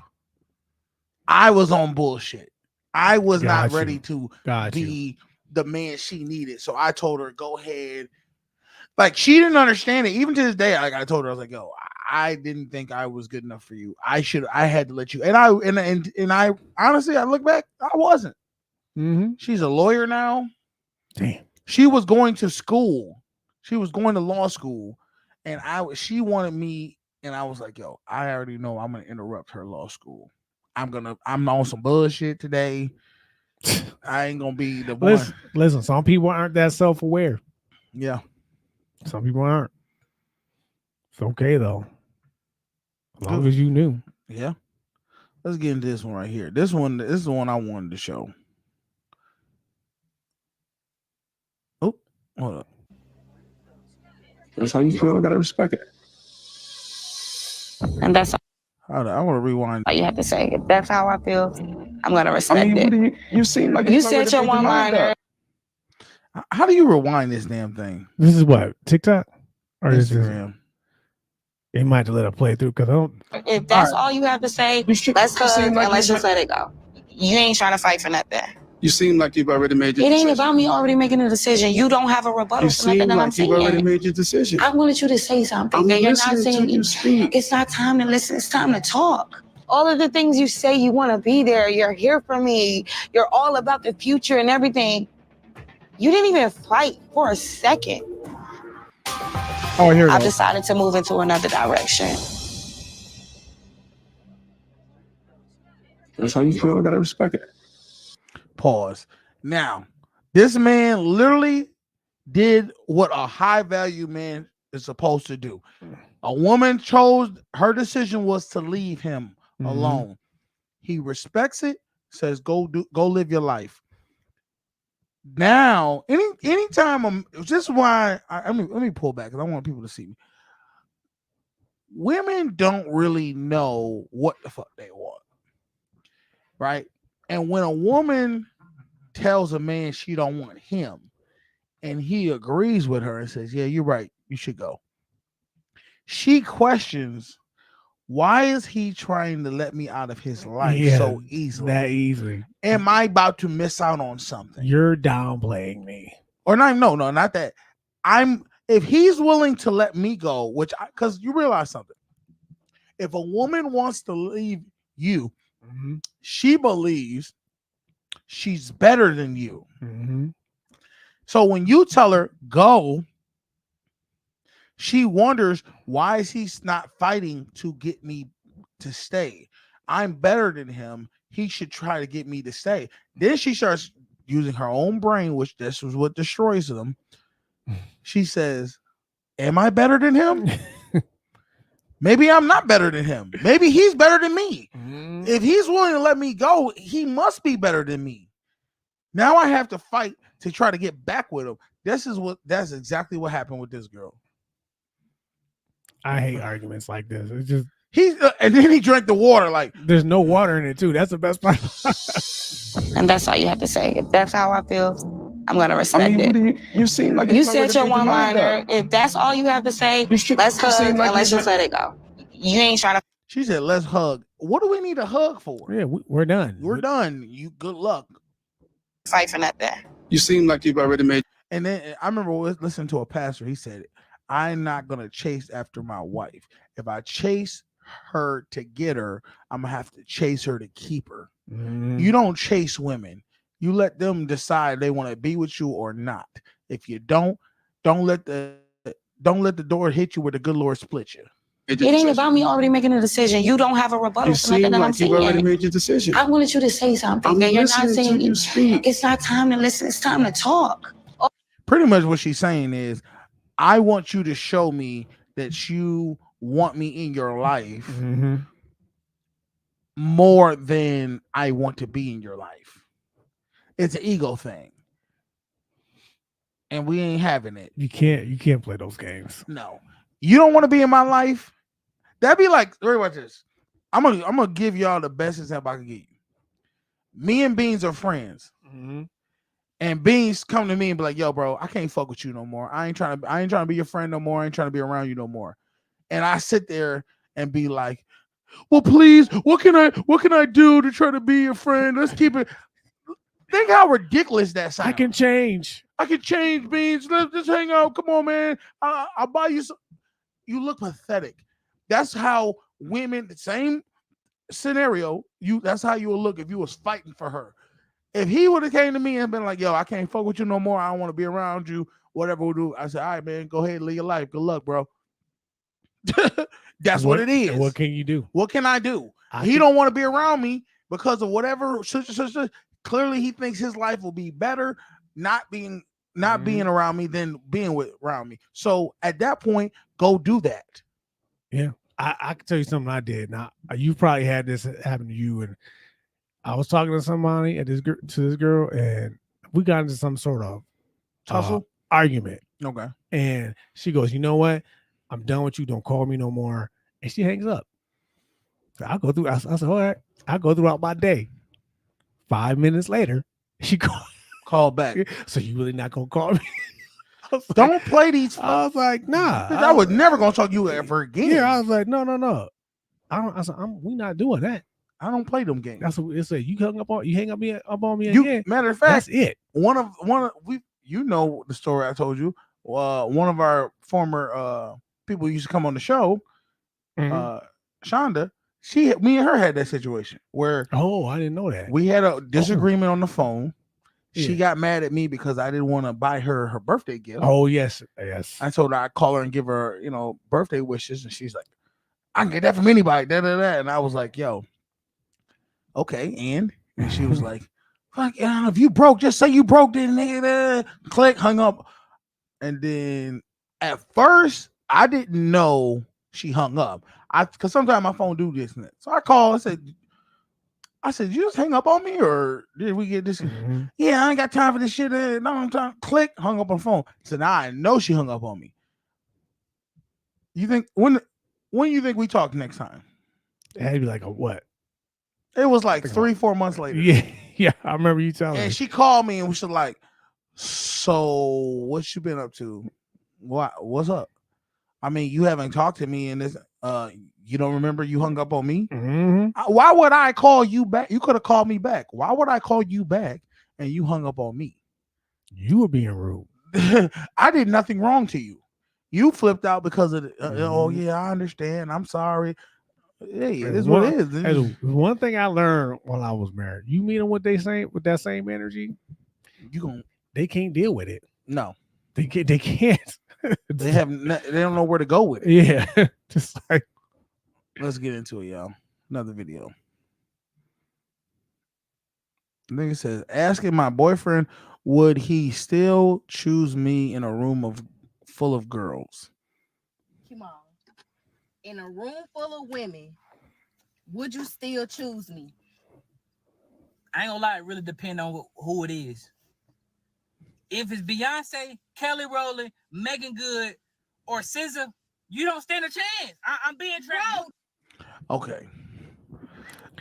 I was on bullshit. I was not ready to be the man she needed. So I told her, go ahead. Like, she didn't understand it. Even to this day, like I told her, I was like, yo, I didn't think I was good enough for you. I had to let you. And I honestly, I look back, I wasn't. Mm-hmm. She's a lawyer now. Damn. She was going to school. She was going to law school. And she wanted me, and I was like, yo, I already know I'm gonna interrupt her law school. I'm on some bullshit today. I ain't gonna be the one. Listen, some people aren't that self-aware. Yeah. Some people aren't. It's okay though. As long as you knew. Yeah. Let's get into this one right here. This is the one I wanted to show. Oh, hold up. That's how you feel. I gotta respect it. And that's Hold on, I want to rewind. all you have to say. If that's how I feel, I'm gonna respect I mean, it. what do you seem like You it's not said ready your to be denied one-liner. that. How do you rewind this damn thing? This is what, TikTok or Instagram? It might have to let it play through because I don't. If that's all you have to say, let's hug and let's just let it go. You ain't trying to fight for nothing. You seem like you've already made your It decision. ain't about me already making a decision. You don't have a rebuttal You for nothing seem that I'm like you've already saying. made your decision. I wanted you to say something I'm that you're not listening saying. to you speak. It's not time to listen. It's time to talk. All of the things you say, you want to be there. You're here for me. You're all about the future and everything. You didn't even fight for a second. Oh, here we I've go. decided to move into another direction. That's how you feel. I gotta respect it. Pause. Now, this man literally did what a high value man is supposed to do. A woman chose, her decision was to leave him alone. He respects it, says go live your life. Now, anytime this is why let me pull back because I want people to see me. Women don't really know what the fuck they want, right? And when a woman tells a man she don't want him, and he agrees with her and says, "Yeah, you're right, you should go," she questions, why is he trying to let me out of his life so easily? That easily. Am I about to miss out on something? You're downplaying me. Or not? No, not that. If he's willing to let me go, because you realize something. If a woman wants to leave you, she believes she's better than you. So when you tell her go, she wonders, why is he not fighting to get me to stay? I'm better than him. He should try to get me to stay. Then she starts using her own brain, which this was what destroys them. She says, am I better than him? Maybe I'm not better than him. Maybe he's better than me. If he's willing to let me go, he must be better than me. Now I have to fight to try to get back with him. That's exactly what happened with this girl. I hate arguments like this. It's just and then he drank the water. Like, there's no water in it too. That's the best part. And that's all you have to say. If that's how I feel, I'm gonna respect it. You seem like You said your one liner. If that's all you have to say, let's hug and let's just let it go. You ain't trying to. She said, let's hug. What do we need a hug for? Yeah, we're done. We're done. You good luck. Fight for nothing. You seem like you've already made. And then I remember listening to a pastor. He said, I'm not going to chase after my wife. If I chase her to get her, I'm going to have to chase her to keep her. You don't chase women. You let them decide they want to be with you or not. If you don't let the door hit you where the good Lord split you. It ain't about me already making a decision. You don't have a rebuttal for nothing that I'm saying. You've already made your decision. I wanted you to say something that you're not saying. You speak. It's not time to listen. It's time to talk. Pretty much what she's saying is, I want you to show me that you want me in your life more than I want to be in your life. It's an ego thing. And we ain't having it. You can't play those games. No. You don't want to be in my life? That'd be like, worry about this. I'm gonna give y'all the best example I can give you. Me and Beans are friends. And Beans come to me and be like, yo, bro, I can't fuck with you no more. I ain't trying to be your friend no more. I ain't trying to be around you no more. And I sit there and be like, well, please, what can I do to try to be your friend? Let's keep it. Think how ridiculous that sounds. I can change, Beans. Let's just hang out. Come on, man. I'll buy you some. You look pathetic. That's how women, the same scenario, that's how you would look if you was fighting for her. If he would have came to me and been like, yo, I can't fuck with you no more. I don't want to be around you. Whatever we'll do. I said, all right, man, go ahead and live your life. Good luck, bro. That's what it is. What can you do? What can I do? He don't want to be around me because of whatever. Clearly, he thinks his life will be better not being around me than being around me. So at that point, go do that. Yeah, I can tell you something I did. Now you probably had this happen to you, and I was talking to somebody to this girl, and we got into some sort of tussle argument. Okay, and she goes, "You know what? I'm done with you. Don't call me no more." And she hangs up. So I go through. I said, "All right." I go throughout my day. 5 minutes later, she Call back. So you really not gonna call me? Don't play these. I was like, nah. I was never gonna talk to you ever again. Yeah, I was like, no. I don't. I said, we not doing that. I don't play them games. That's what it said. You hang up on me You, again. matter of fact, that's it. One of we, you know, the story I told you. One of our former people who used to come on the show, Shonda. Me and her had that situation where I didn't know that. We had a disagreement on the phone. She Yeah. got mad at me because I didn't want to buy her birthday gift. Oh yes. I told her I'd call her and give her, birthday wishes, and she's like, "I can get that from anybody." And I was like, "Yo, okay." And she was like, "Fuck, if you broke, just say you broke. Then nigga, click, hung up." And then at first, I didn't know she hung up. Because sometimes my phone do this and that. So I called. I said, "You just hang up on me, or did we get this?" Yeah, I ain't got time for this shit. No, I'm trying. Click, hung up on the phone. So now I know she hung up on me. You think when you think we talk next time? It had to be like a what? It was like 3-4 months later. Yeah, I remember you telling me. And she called me and was like, "So what you been up to? What's up? I mean, you haven't talked to me in this. You don't remember you hung up on me? Why would I call you back? You could have called me back. Why would I call you back and you hung up on me? You were being rude. I did nothing wrong to you. You flipped out because of oh yeah, I understand. I'm sorry. Hey, it is what it is. One thing I learned while I was married, you meet them with that same energy, they can't deal with it. No, they can't. They don't know where to go with it. Yeah, just like. Let's get into it, y'all. Another video. The nigga says, asking my boyfriend, would he still choose me in a room full of girls? Come on. In a room full of women, would you still choose me? I ain't gonna lie, it really depends on who it is. If it's Beyonce, Kelly Rowland, Megan Good, or SZA, you don't stand a chance. I'm being transparent. Okay.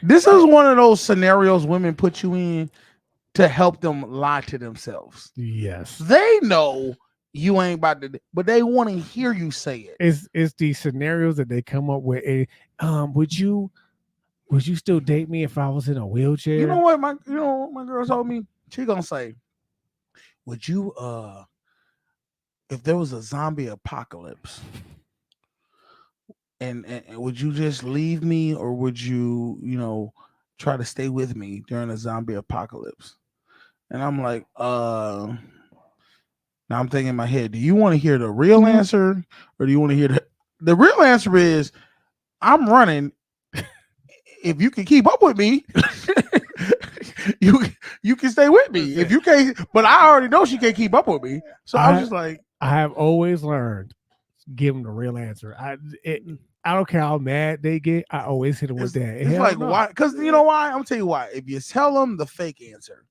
This is one of those scenarios women put you in to help them lie to themselves. Yes. They know you ain't about to, but they want to hear you say it. It's these scenarios that they come up with. Would you still date me if I was in a wheelchair? You know what my girl told me? She gonna say, would you if there was a zombie apocalypse, and would you just leave me, or would you try to stay with me during a zombie apocalypse? And I'm like, now I'm thinking in my head, do you want to hear the real answer, or do you want to hear the real answer is, I'm running. If you can keep up with me, you can stay with me. If you can't, but I already know she can't keep up with me. So I'm just like, I have always learned, give them the real answer. I don't care how mad they get. I always hit them with that. It's like, why? Because you know why? I'm gonna tell you why. If you tell them the fake answer,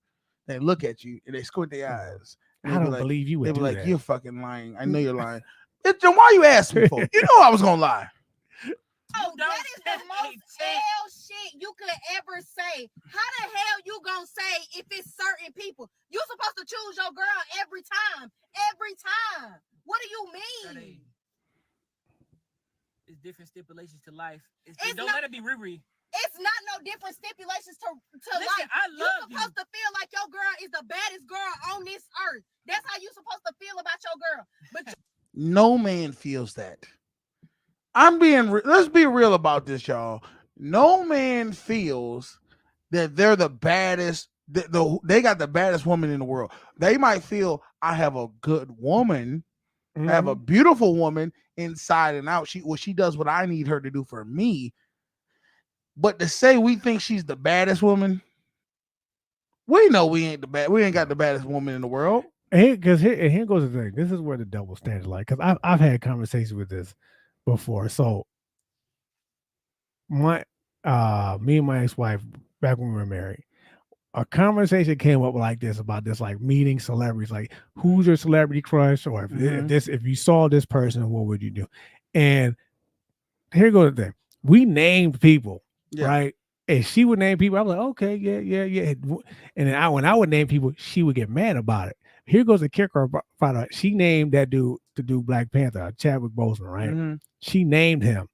they look at you and they squint their eyes. I don't believe you would They be do like, that. you're fucking lying. I know you're lying. Then why you ask me for? You know I was gonna lie. Oh, that is the most hell shit you could ever say. How the hell you gonna say if it's certain people? You supposed to choose your girl every time. Every time. What do you mean? It's different stipulations to life. Don't let it be Riri. It's not no different stipulations to Listen, life. I love You're supposed to feel like your girl is the baddest girl on this earth. That's how you supposed to feel about your girl. But No man feels that. Let's be real about this, y'all. No man feels that they're the baddest. They got the baddest woman in the world. They might feel, I have a good woman, I have a beautiful woman inside and out. She does what I need her to do for me. But to say we think she's the baddest woman, we know we ain't got the baddest woman in the world. Because here goes the thing. This is where the double standard lies. Because I've had conversations with this before. So me and my ex-wife, back when we were married, a conversation came up like this about this, like meeting celebrities, like who's your celebrity crush, or if you saw this person, what would you do? And here goes the thing. We named people, right? And she would name people. I'm like, okay, yeah. And then when I would name people, she would get mad about it. Here goes the kicker about it. She named that dude to do Black Panther, Chadwick Boseman, right? Mhm. She named him.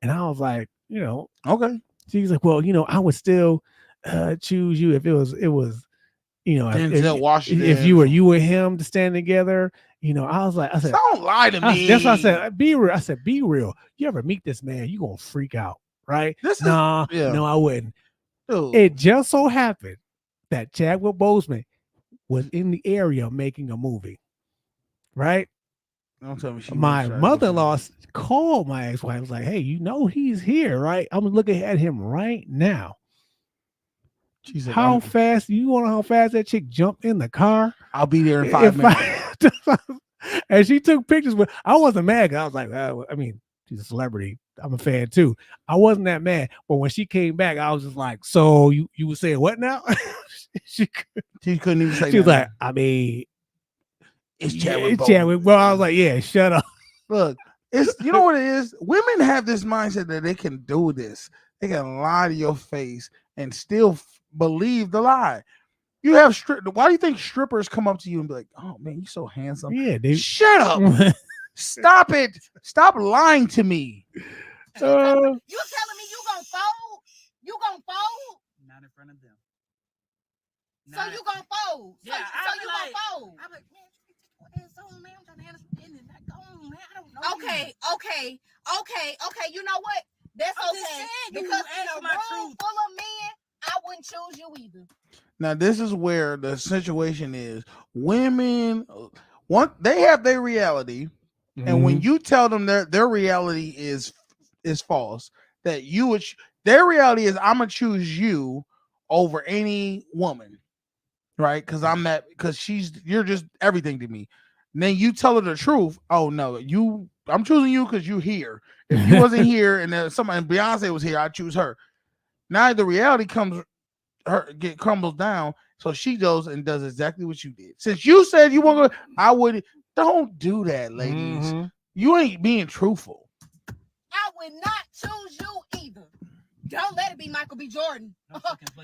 And I was like, okay. She's like, well, I would still choose you if it was, Denzel Washington. if you and him to stand together. I was like, I said, don't lie to me. That's what I said. Be real. I said, be real. You ever meet this man, you gonna freak out, right? No, I wouldn't. Dude. It just so happened that Chadwick Boseman was in the area making a movie, right? Don't tell me My mother-in-law called my ex-wife. Was like, hey, he's here, right? I'm looking at him right now. She said, how fast? You want to know how fast that chick jumped in the car? I'll be there in 5 minutes. And she took pictures, but I wasn't mad because I was like, I mean, she's a celebrity. I'm a fan too. I wasn't that mad, but when she came back, I was just like, so you were saying what now? she couldn't even say. She was nothing. like, I mean, it's Chadwick. It's Chadwick. Well, I was like, yeah, shut up. Look, it's you know what it is. Women have this mindset that they can do this. They can lie to your face and still believe the lie. You have why do you think strippers come up to you and be like, "Oh man, you're so handsome"? Yeah, they shut up. Stop it. Stop lying to me. You telling me you gonna fold? You gonna fold? Not in front of them. So you gonna fold? Yeah, so you like, gonna fold? I'm like, man, man, I'm trying to handle some business. Like, go on, man. I don't know. Okay. You know what? That's I'm just okay. saying, you Because in asked a my room truth. full of men, I wouldn't choose you either. Now, this is where the situation is. Women, they have their reality, and when you tell them their reality is false, that you would their reality is I'm gonna choose you over any woman, right? Because you're just everything to me. And then you tell her the truth. Oh no, I'm choosing you because you here. If you wasn't here and then somebody Beyonce was here, I choose her. Now the reality crumbles down. So she goes and does exactly what you did. Since you said you want to, I would. Don't do that, ladies. You ain't being truthful. I would not choose you either. Don't let it be Michael B. Jordan.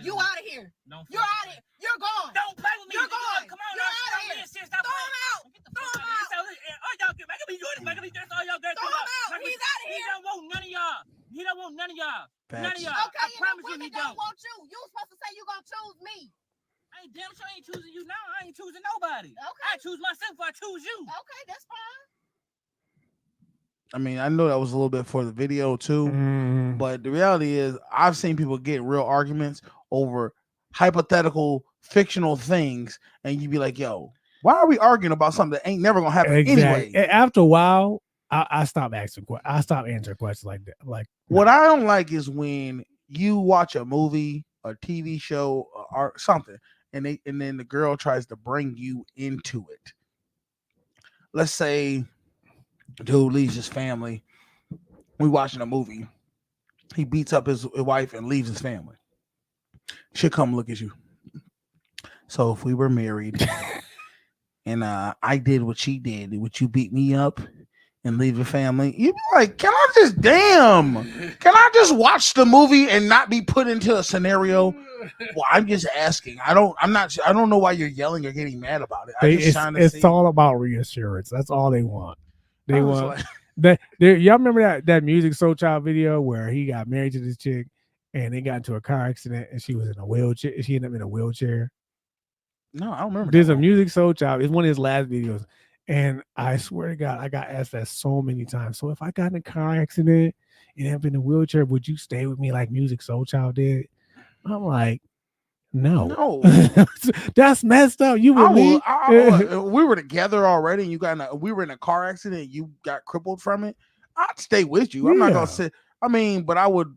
You out of here. You're out of here. You're gone. Don't play with me. You're gone. Come on, You're out of here. Stop Throw him out. Throw him out. Oh, y'all get Michael B. Jordan. Michael B. Jordan. All y'all girls. Throw him out. He's out of He here. don't want none of y'all. He don't want none of y'all. None of y'all. Okay, I promise you, women he don't. want you. You supposed to say you gonna choose me. I ain't damn sure I ain't choosing you now. I ain't choosing nobody. Okay. I choose myself before I choose you. Okay, that's fine. I mean, I know that was a little bit for the video too, but the reality is I've seen people get real arguments over hypothetical fictional things, and you be like, yo, why are we arguing about something that ain't never gonna happen anyway? After a while, I stopped asking. I stopped answering questions like that. Like, what I don't like is when you watch a movie, a TV show, or something, and then the girl tries to bring you into it. Let's say dude leaves his family. We watching a movie. He beats up his wife and leaves his family. She'll come look at you. So if we were married and I did what she did, would you beat me up and leave the family? You'd be like, can I just watch the movie and not be put into a scenario? Well, I'm just asking. I don't know why you're yelling or getting mad about it. It's all about reassurance. That's all they want. They want that. Y'all remember that Music Soul Child video where he got married to this chick and they got into a car accident and she was in a wheelchair. She ended up in a wheelchair. No, I don't remember. There's a Music Soul Child. It's one of his last videos, and I swear to God, I got asked that so many times. So if I got in a car accident and end up in a wheelchair, would you stay with me like Music Soul Child did? I'm like, no. That's messed up. You with me? We were together already, and we were in a car accident. And you got crippled from it. I'd stay with you. I'm not gonna sit. I mean, but I would.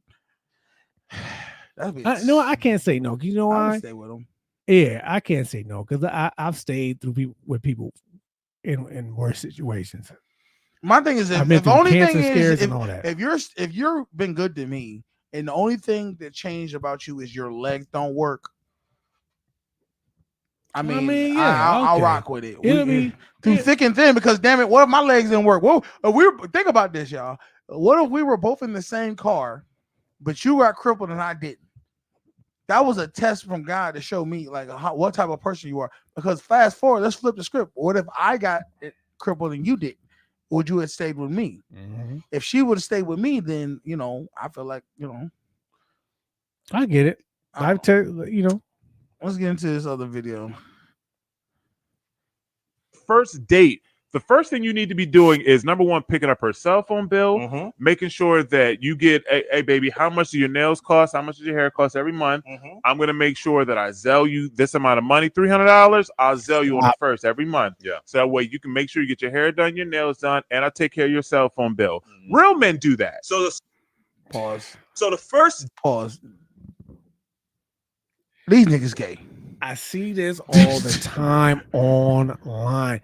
No, I can't say no. You know why? I would stay with him. Yeah, I can't say no because I've stayed with people in worse situations. My thing is, if you're been good to me, and the only thing that changed about you is your legs don't work. I'll rock with it. Through thick and thin, because damn it, what if my legs didn't work? Whoa, think about this, y'all. What if we were both in the same car, but you got crippled and I didn't? that was a test from God to show me like what type of person you are. Because fast forward, let's flip the script. What if I got it crippled and you didn't? Would you have stayed with me? If she would have stayed with me, then I feel like I get it. I tell you. Let's get into this other video. First date. The first thing you need to be doing is number one, picking up her cell phone bill, making sure that you get, hey baby, how much do your nails cost? How much does your hair cost every month? I'm gonna make sure that I Zelle you this amount of money, $300. I'll Zelle you on the first every month. Yeah. So that way you can make sure you get your hair done, your nails done, and I take care of your cell phone bill. Real men do that. So Pause. So the first pause. These niggas gay. I see this all the time online.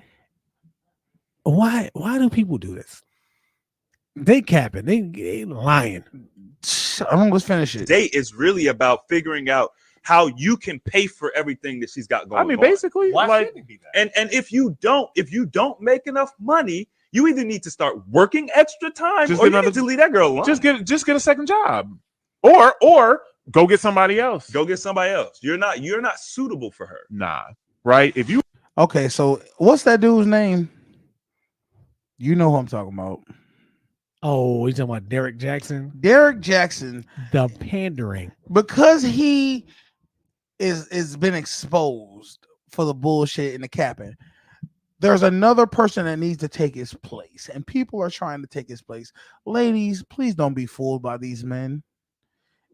Why do people do this? They capping. They lying. Let's finish it. Date is really about figuring out how you can pay for everything that she's got going on. I mean, basically, Why like, shouldn't it be that? And if you don't make enough money, you either need to start working extra time or you need to leave that girl alone. Just get a second job, or go get somebody else. Go get somebody else. You're not suitable for her. Nah, right? If you Okay, so what's that dude's name? You know who I'm talking about. Oh, he's talking about Derek Jackson. Derek Jackson, the pandering, because he is been exposed for the bullshit and the capping. There's another person that needs to take his place, and people are trying to take his place. Ladies, please don't be fooled by these men.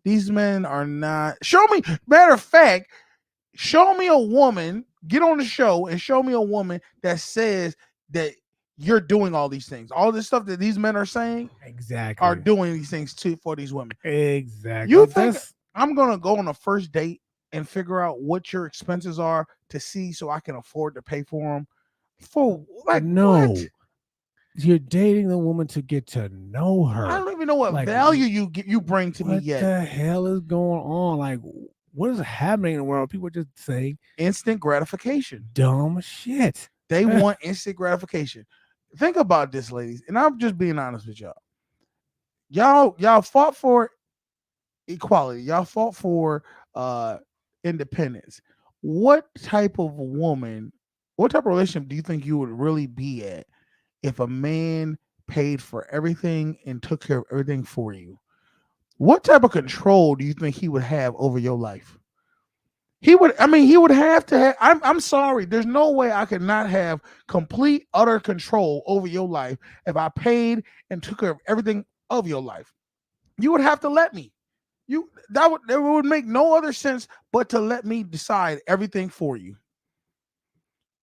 These men are not. Show me. Matter of fact, show me a woman. Get on the show and show me a woman that says that you're doing all these things. All this stuff that these men are saying exactly are doing these things too for these women. Exactly. You think I'm gonna go on a first date and figure out what your expenses are to see so I can afford to pay for them? For like no, what? You're dating the woman to get to know her. I don't even know what value you bring to me yet. What the hell is going on? Like, what is happening in the world? People are just saying instant gratification. Dumb shit. They want instant gratification. Think about this, ladies, and I'm just being honest with y'all. Y'all fought for equality. Y'all fought for independence. What type of woman, what type of relationship do you think you would really be at if a man paid for everything and took care of everything for you? What type of control do you think he would have over your life? He would have to have. I'm sorry. There's no way I could not have complete, utter control over your life if I paid and took care of everything of your life. You would have to let me. That would make no other sense but to let me decide everything for you.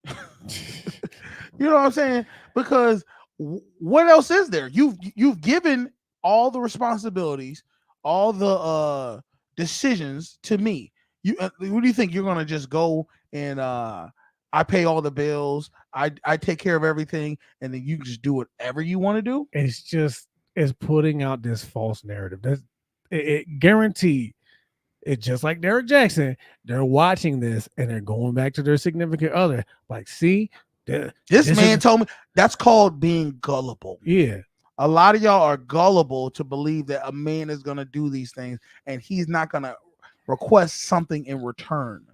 You know what I'm saying? Because what else is there? You've given all the responsibilities, all the decisions to me. What do you think? You're gonna just go and I pay all the bills, I take care of everything, and then you can just do whatever you want to do? It's putting out this false narrative. That it guaranteed. It's just like Derek Jackson. They're watching this and they're going back to their significant other. Like, see, this man told me. That's called being gullible. Yeah. A lot of y'all are gullible to believe that a man is gonna do these things and he's not gonna request something in return.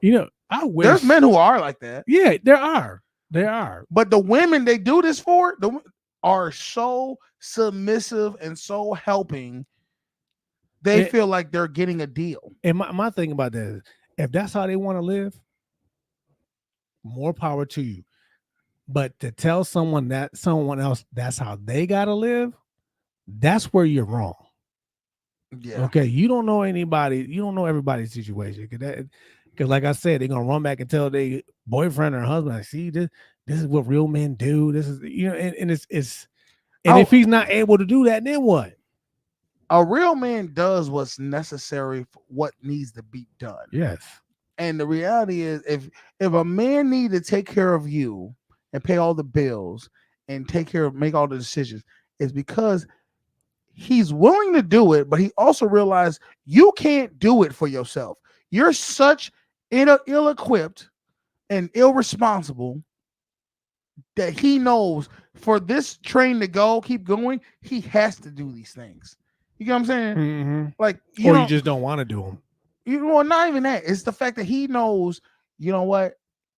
You know, I wish there's men who are like that. Yeah, there are. There are. But the women they do this for are so submissive and so helping. They feel like they're getting a deal. And my thing about that is, if that's how they want to live, more power to you. But to tell someone else that's how they gotta live, that's where you're wrong. Yeah. Okay. You don't know anybody. You don't know everybody's situation. Because like I said, they're gonna run back and tell their boyfriend or husband, "I see this. This is what real men do. This is and it's if he's not able to do that, then what? A real man does what's necessary for what needs to be done. Yes. And the reality is, if a man need to take care of you and pay all the bills and make all the decisions, it's because he's willing to do it, but he also realized you can't do it for yourself. You're such ill-equipped and irresponsible that he knows for this train to keep going, he has to do these things. You get what I'm saying? Mm-hmm. Like, you just don't want to do them. You know, not even that. It's the fact that he knows, you know what,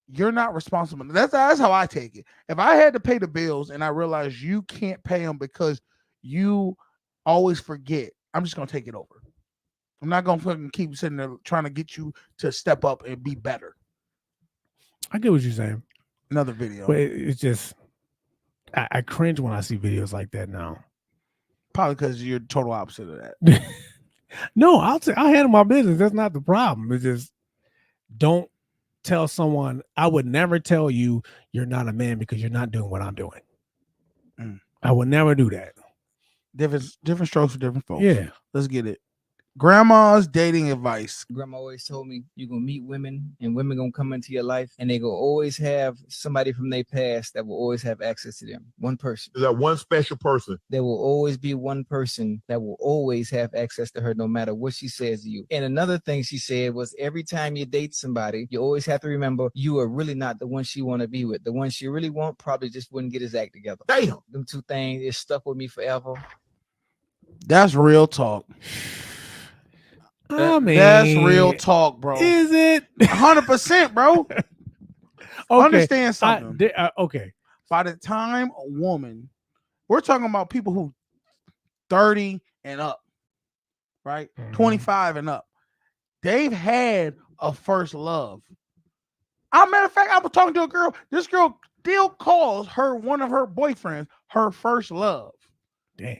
you're not responsible. That's how I take it. If I had to pay the bills and I realize you can't pay them because you always forget, I'm just gonna take it over. I'm not gonna fucking keep sitting there trying to get you to step up and be better. I get what you're saying. Another video. But it's just I cringe when I see videos like that now. Probably because you're total opposite of that. No, I'll handle my business. That's not the problem. It's just don't tell someone. I would never tell you you're not a man because you're not doing what I'm doing. I would never do that. Different strokes for different folks. Yeah. Let's get it. Grandma's dating advice. Grandma always told me you're gonna meet women and women gonna come into your life and they gonna always have somebody from their past that will always have access to them. One person. Is that one special person? There will always be one person that will always have access to her no matter what she says to you. And another thing she said was every time you date somebody, you always have to remember you are really not the one she want to be with. The one she really want probably just wouldn't get his act together. Damn. Them two things is stuck with me forever. That's real talk. I mean, that's real talk, bro. Is it 100%, bro? Okay. Understand something. Okay. By the time a woman, we're talking about people who 30 and up, right? 25 and up. They've had a first love. Matter of fact, I was talking to a girl. This girl still calls one of her boyfriends her first love. Damn.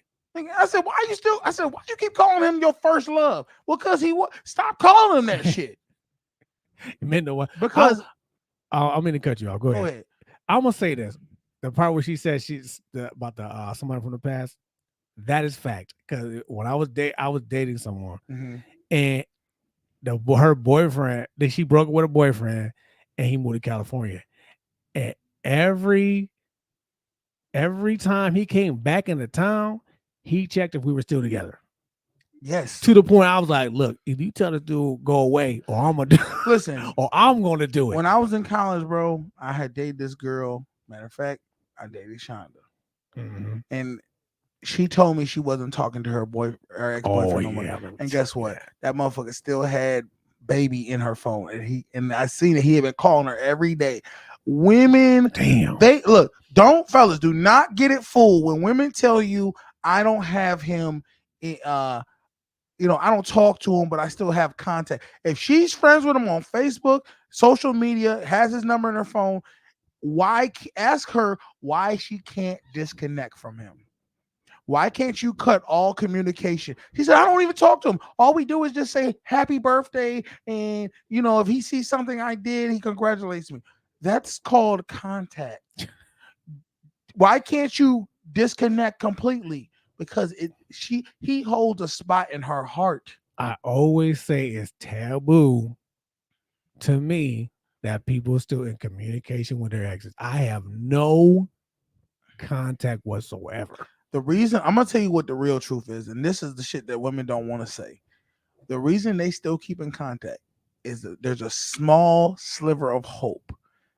I said, why you keep calling him your first love? Well, because stop calling him that shit. You meant no one. Because I'm going to cut you off. Go ahead. I'm going to say this. The part where she said about the somebody from the past, that is fact. Because when I was dating someone, and her boyfriend, she broke up with a boyfriend, and he moved to California. And every time he came back into town, he checked if we were still together. Yes. To the point I was like, look, if you tell this dude go away, or I'm gonna do it. When I was in college, bro, I had dated this girl. Matter of fact, I dated Shonda. And she told me she wasn't talking to her ex-boyfriend no more. And guess what? That motherfucker still had baby in her phone. And I seen that he had been calling her every day. Women, fellas, do not get it fooled when women tell you I don't have him, I don't talk to him, but I still have contact. If she's friends with him on Facebook, social media, has his number in her phone, ask her why she can't disconnect from him? Why can't you cut all communication? He said, I don't even talk to him. All we do is just say happy birthday. And, if he sees something I did, he congratulates me. That's called contact. Why can't you disconnect completely? Because he holds a spot in her heart. I always say it's taboo to me that people are still in communication with their exes. I have no contact whatsoever. The reason, I'm going to tell you what the real truth is, and this is the shit that women don't want to say. The reason they still keep in contact is that there's a small sliver of hope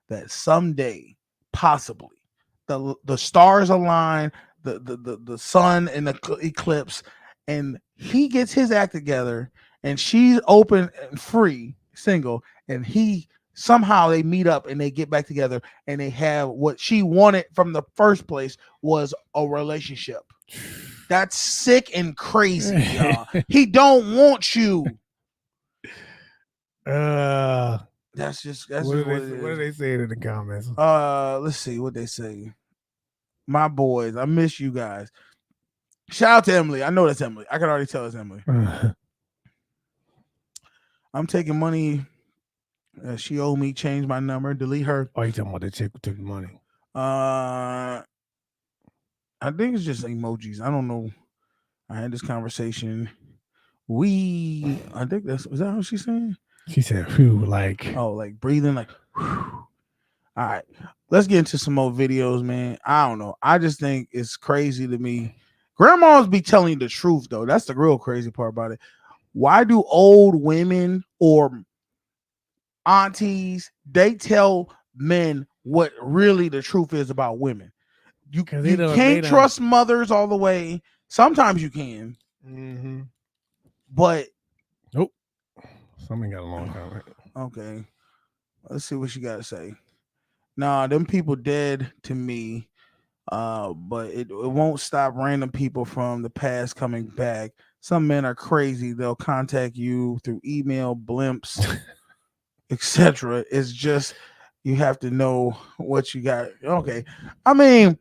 that someday, possibly, the stars align, the sun in the eclipse, and he gets his act together, and she's open and free, single, and somehow they meet up and they get back together and they have what she wanted from the first place was a relationship. That's sick and crazy, y'all. He don't want you. That's what do they say in the comments? Let's see what they say. My boys, I miss you guys. Shout out to Emily. I know that's Emily. I can already tell it's Emily. I'm taking money. She owed me. Change my number. Delete her. Oh, you talking about the chick who took the money? I think it's just emojis. I don't know. I had this conversation. I think was that what she's saying? She said, "Whew," like breathing, like. Whew. All right, let's get into some more videos, man. I don't know. I just think it's crazy to me. Grandmas be telling you the truth, though. That's the real crazy part about it. Why do old women or aunties, they tell men what really the truth is about women? You can't trust mothers all the way. Sometimes you can. But Somebody got a long comment. Okay. Let's see what she got to say. Nah, them people dead to me. But it won't stop random people from the past coming back. Some men are crazy. They'll contact you through email, blimps, etc. It's just you have to know what you got. Okay. I mean,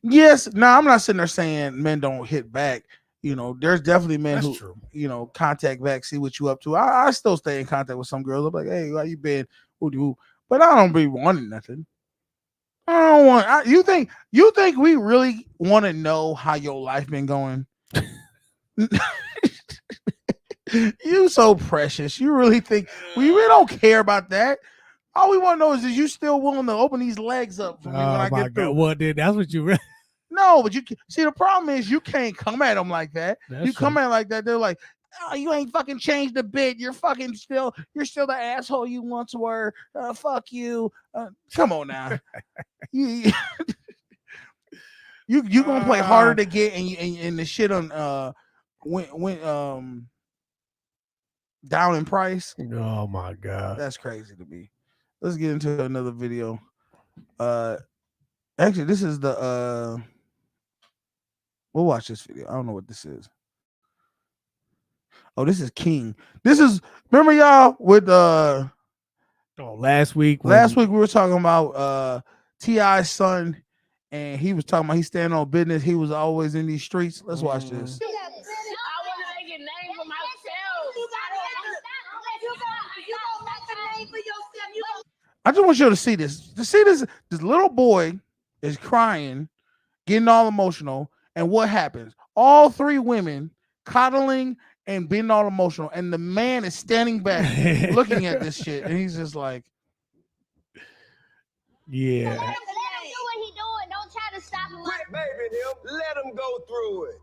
yes, I'm not sitting there saying men don't hit back. There's definitely men That's who, true. Contact back, see what you up to. I still stay in contact with some girls. I'm like, hey, how you been? But I don't be wanting nothing. I don't want. You think we really want to know how your life been going? You so precious. You really think we really don't care about that? All we want to know is you still willing to open these legs up for me when I get through? Well, then that's what you. No, but you see the problem is you can't come at them like that. That's you come true. at like that, they're like, oh, you ain't fucking changed a bit. You're still the asshole you once were. Fuck you. Come on now. you gonna play harder to get and the shit on went down in price. Oh my god, that's crazy to me. Let's get into another video. Actually, this is the we'll watch this video. I don't know what this is. Oh, this is King. Remember y'all with last week we were talking about T.I.'s son, and he was talking about he's standing on business. He was always in these streets. Let's watch this. I just want you to see this. This little boy is crying, getting all emotional, and what happens? All three women coddling and being all emotional, and the man is standing back looking at this shit, and he's just like, yeah. Let him do what he doing. Don't try to stop him. Quit babying him. Let him go through it.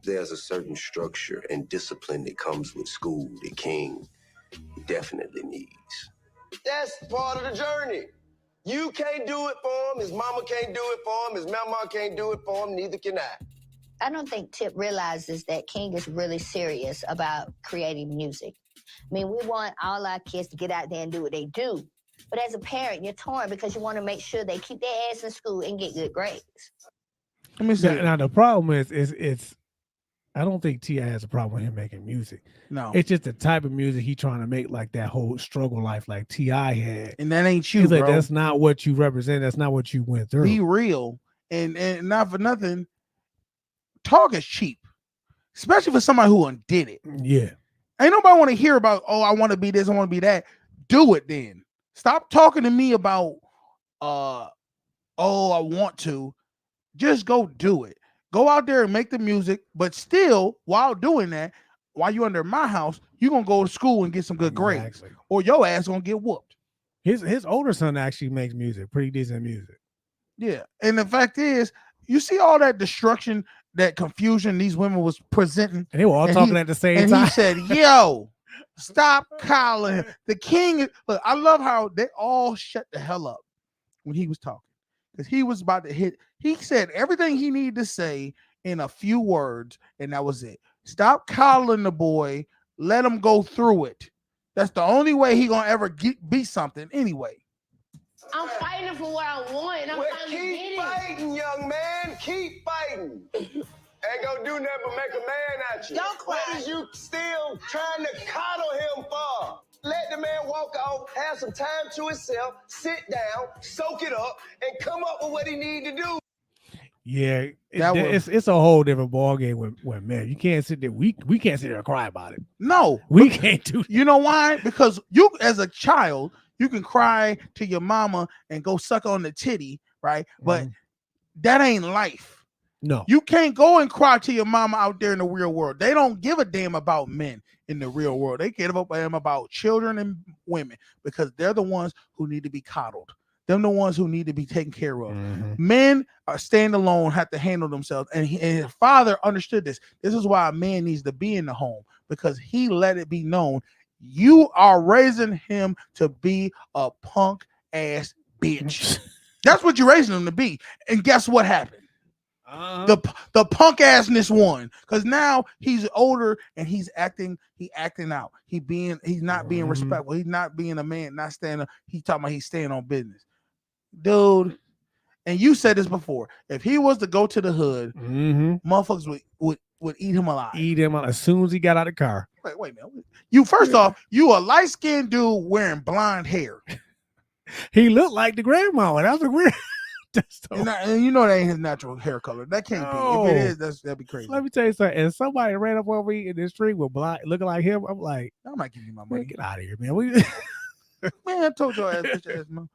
There's a certain structure and discipline that comes with school that King definitely needs. That's part of the journey. You can't do it for him. His mama can't do it for him. His mama can't do it for him. Neither can I. I don't think Tip realizes that King is really serious about creating music. I mean, we want all our kids to get out there and do what they do. But as a parent, you're torn because you want to make sure they keep their ass in school and get good grades. Let me see. Now the problem is it's I don't think T.I. has a problem with him making music. No. It's just the type of music he's trying to make, like that whole struggle life like T.I. had. And that ain't you, He's like, bro. that's not what you represent. That's not what you went through. Be real. And not for nothing, talk is cheap. Especially for somebody who undid it. Yeah. Ain't nobody want to hear about, oh, I want to be this, I want to be that. Do it then. Stop talking to me about oh, I want to. Just go do it. Go out there and make the music, but still, while doing that, while you're under my house, you're gonna go to school and get some good grades, or your ass gonna get whooped. His older son actually makes music, pretty decent music. Yeah, and the fact is, you see all that destruction, that confusion these women was presenting, and they were all talking at the same time. And he said, "Yo, stop calling the king." Look, I love how they all shut the hell up when he was talking, because he was about to hit. He said everything he needed to say in a few words, and that was it. Stop coddling the boy. Let him go through it. That's the only way he gonna ever be something anyway. I'm fighting for what I want. And keep fighting, young man. Keep fighting. Ain't gonna do nothing but make a man out you. Don't cry. What is you still trying to coddle him for? Let the man walk off, have some time to himself, sit down, soak it up, and come up with what he need to do. Yeah, it's a whole different ball game with men. You can't sit there. We can't sit there and cry about it. No, we can't do that. You know why? Because you, as a child, you can cry to your mama and go suck on the titty, right? But that ain't life. No, you can't go and cry to your mama out there in the real world. They don't give a damn about men in the real world. They care about children and women, because they're the ones who need to be coddled. They're the ones who need to be taken care of. Men are standalone, have to handle themselves. And his father understood this. This is why a man needs to be in the home, because he let it be known you are raising him to be a punk ass bitch. That's what you're raising him to be. And guess what happened? The punk assness one, because now he's older and he's acting out. He's not being respectful. He's not being a man, not standing. He talking about he's staying on business, dude. And you said this before. If he was to go to the hood, motherfuckers would eat him alive. Eat him as soon as he got out of the car. Wait a minute. You first off, you a light skinned dude wearing blonde hair. He looked like the grandma. That was weird. And you know that ain't his natural hair color. That can't be. If it is, that'd be crazy. Let me tell you something. And somebody ran up on me in the street with blonde, looking like him. I'm like, I'm not giving you my money. Get out of here, man. Man, I told your ass, bitch ass, man.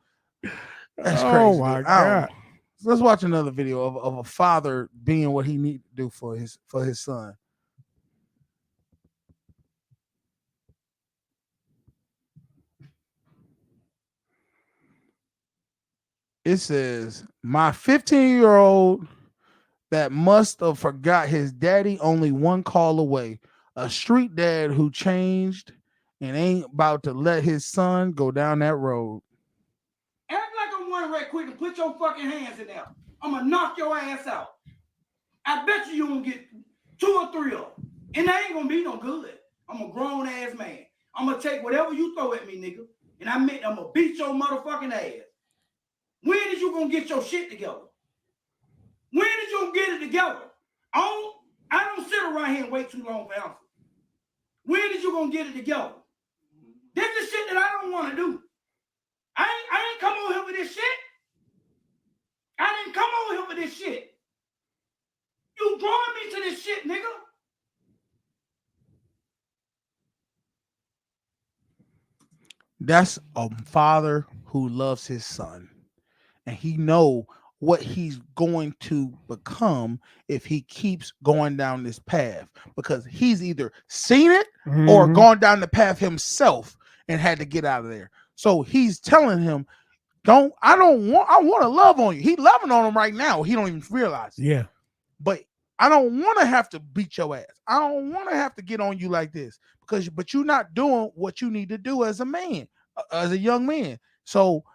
That's crazy. Oh my God. Let's watch another video of a father being what he need to do for his son. It says, my 15-year-old that must have forgot his daddy only one call away. A street dad who changed and ain't about to let his son go down that road. Act like I'm one right quick and put your fucking hands in there. I'm gonna knock your ass out. I bet you gonna get 2 or 3 of them. And that ain't gonna be no good. I'm a grown ass man. I'm gonna take whatever you throw at me, nigga. And I'm gonna beat your motherfucking ass. When is you gonna get your shit together? When is you gonna get it together? I don't sit around here and wait too long for answers. When is you gonna get it together? This is shit that I don't want to do. I ain't come on here for this shit. I didn't come on here for this shit. You drawing me to this shit, nigga. That's a father who loves his son, and he know what he's going to become if he keeps going down this path, because he's either seen it or gone down the path himself and had to get out of there. So he's telling him, I want to love on you. He loving on him right now. He don't even realize it. Yeah. But I don't want to have to beat your ass. I don't want to have to get on you like this, but you're not doing what you need to do as a man, as a young man. So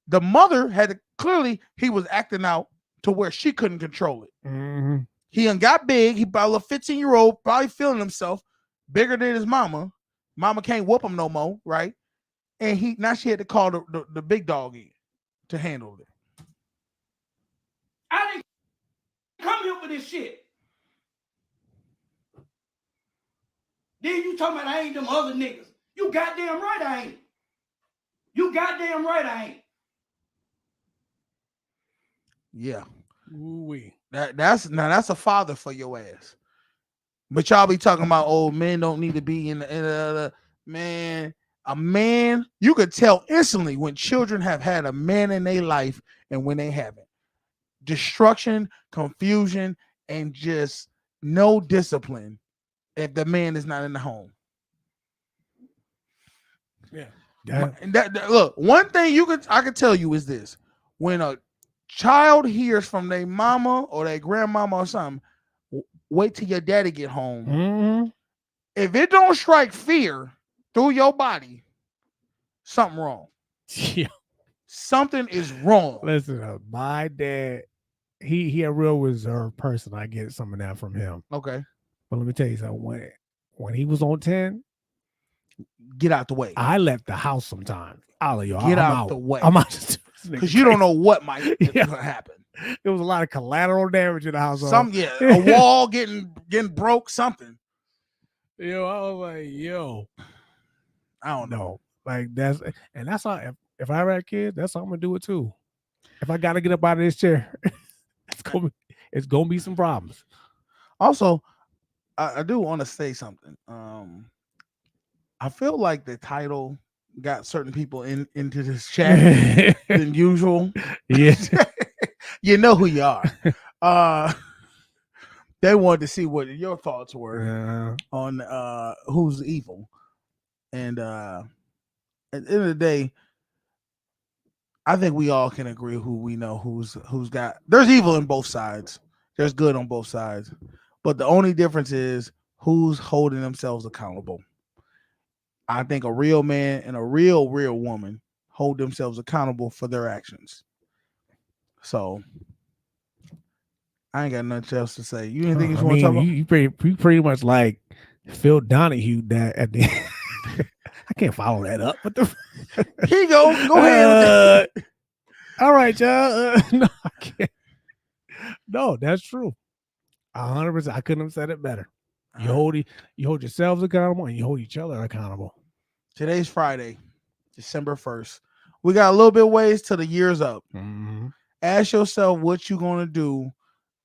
the mother had to, clearly he was acting out to where she couldn't control it. He done got big. He probably a 15-year-old, probably feeling himself bigger than his mama. Mama can't whoop him no more, right? And now she had to call the big dog in to handle it. I didn't come here for this shit. Then you talking about I ain't them other niggas. You goddamn right I ain't. You goddamn right I ain't. Yeah. Ooh-wee. That's a father for your ass. But y'all be talking about, oh, men don't need to be in the man. A man, you could tell instantly when children have had a man in their life and when they haven't. Destruction, confusion, and just no discipline if the man is not in the home. Yeah. Look, one thing I can tell you is this: when a child hears from their mama or their grandmama or something, wait till your daddy get home. If it don't strike fear through your body, something wrong. Yeah. Something is wrong. Listen, my dad, he a real reserved person. I get some of that from him. Okay. But let me tell you something. When he was on 10, get out the way. I left the house sometimes. Get out the way. I'm out. Because you don't know what might happen. There was a lot of collateral damage in the house. A wall getting broke, something. Yo, I was like, yo, I don't know. Like that's how. If I ever had kids, that's how I'm gonna do it too. If I gotta get up out of this chair, it's gonna be some problems. Also, I do want to say something. I feel like the title got certain people into this chat than usual. Yeah. You know who you are. They wanted to see what your thoughts were on who's evil. And at the end of the day, I think we all can agree who we know who's got. There's evil in both sides. There's good on both sides. But the only difference is who's holding themselves accountable. I think a real man and a real woman hold themselves accountable for their actions. So I ain't got nothing else to say. You anything I you want to talk about? you pretty much like Phil Donahue that at the I can't follow that up. What the Here you go. Go ahead. All right, y'all. No, I can't. No, that's true. 100%. I couldn't have said it better. You hold yourselves accountable and you hold each other accountable. Today's Friday, December 1st. We got a little bit ways till the year's up. Mm-hmm. Ask yourself what you're going to do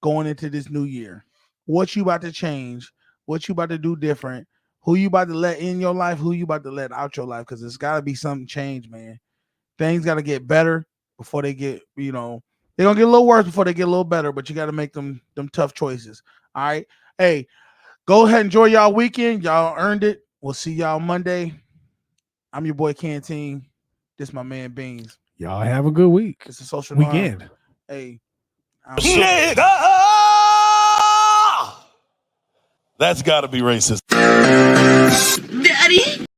going into this new year. What you about to change, what you about to do different, who you about to let in your life, who you about to let out your life, because it's got to be something changed, man. Things got to get better before they get, they're going to get a little worse before they get a little better, but you got to make them tough choices. All right? Hey, go ahead and enjoy y'all weekend. Y'all earned it. We'll see y'all Monday. I'm your boy Canteen. This my man Beans. Y'all have a good week. It's a social weekend. Norm. Hey. That's got to be racist. Daddy.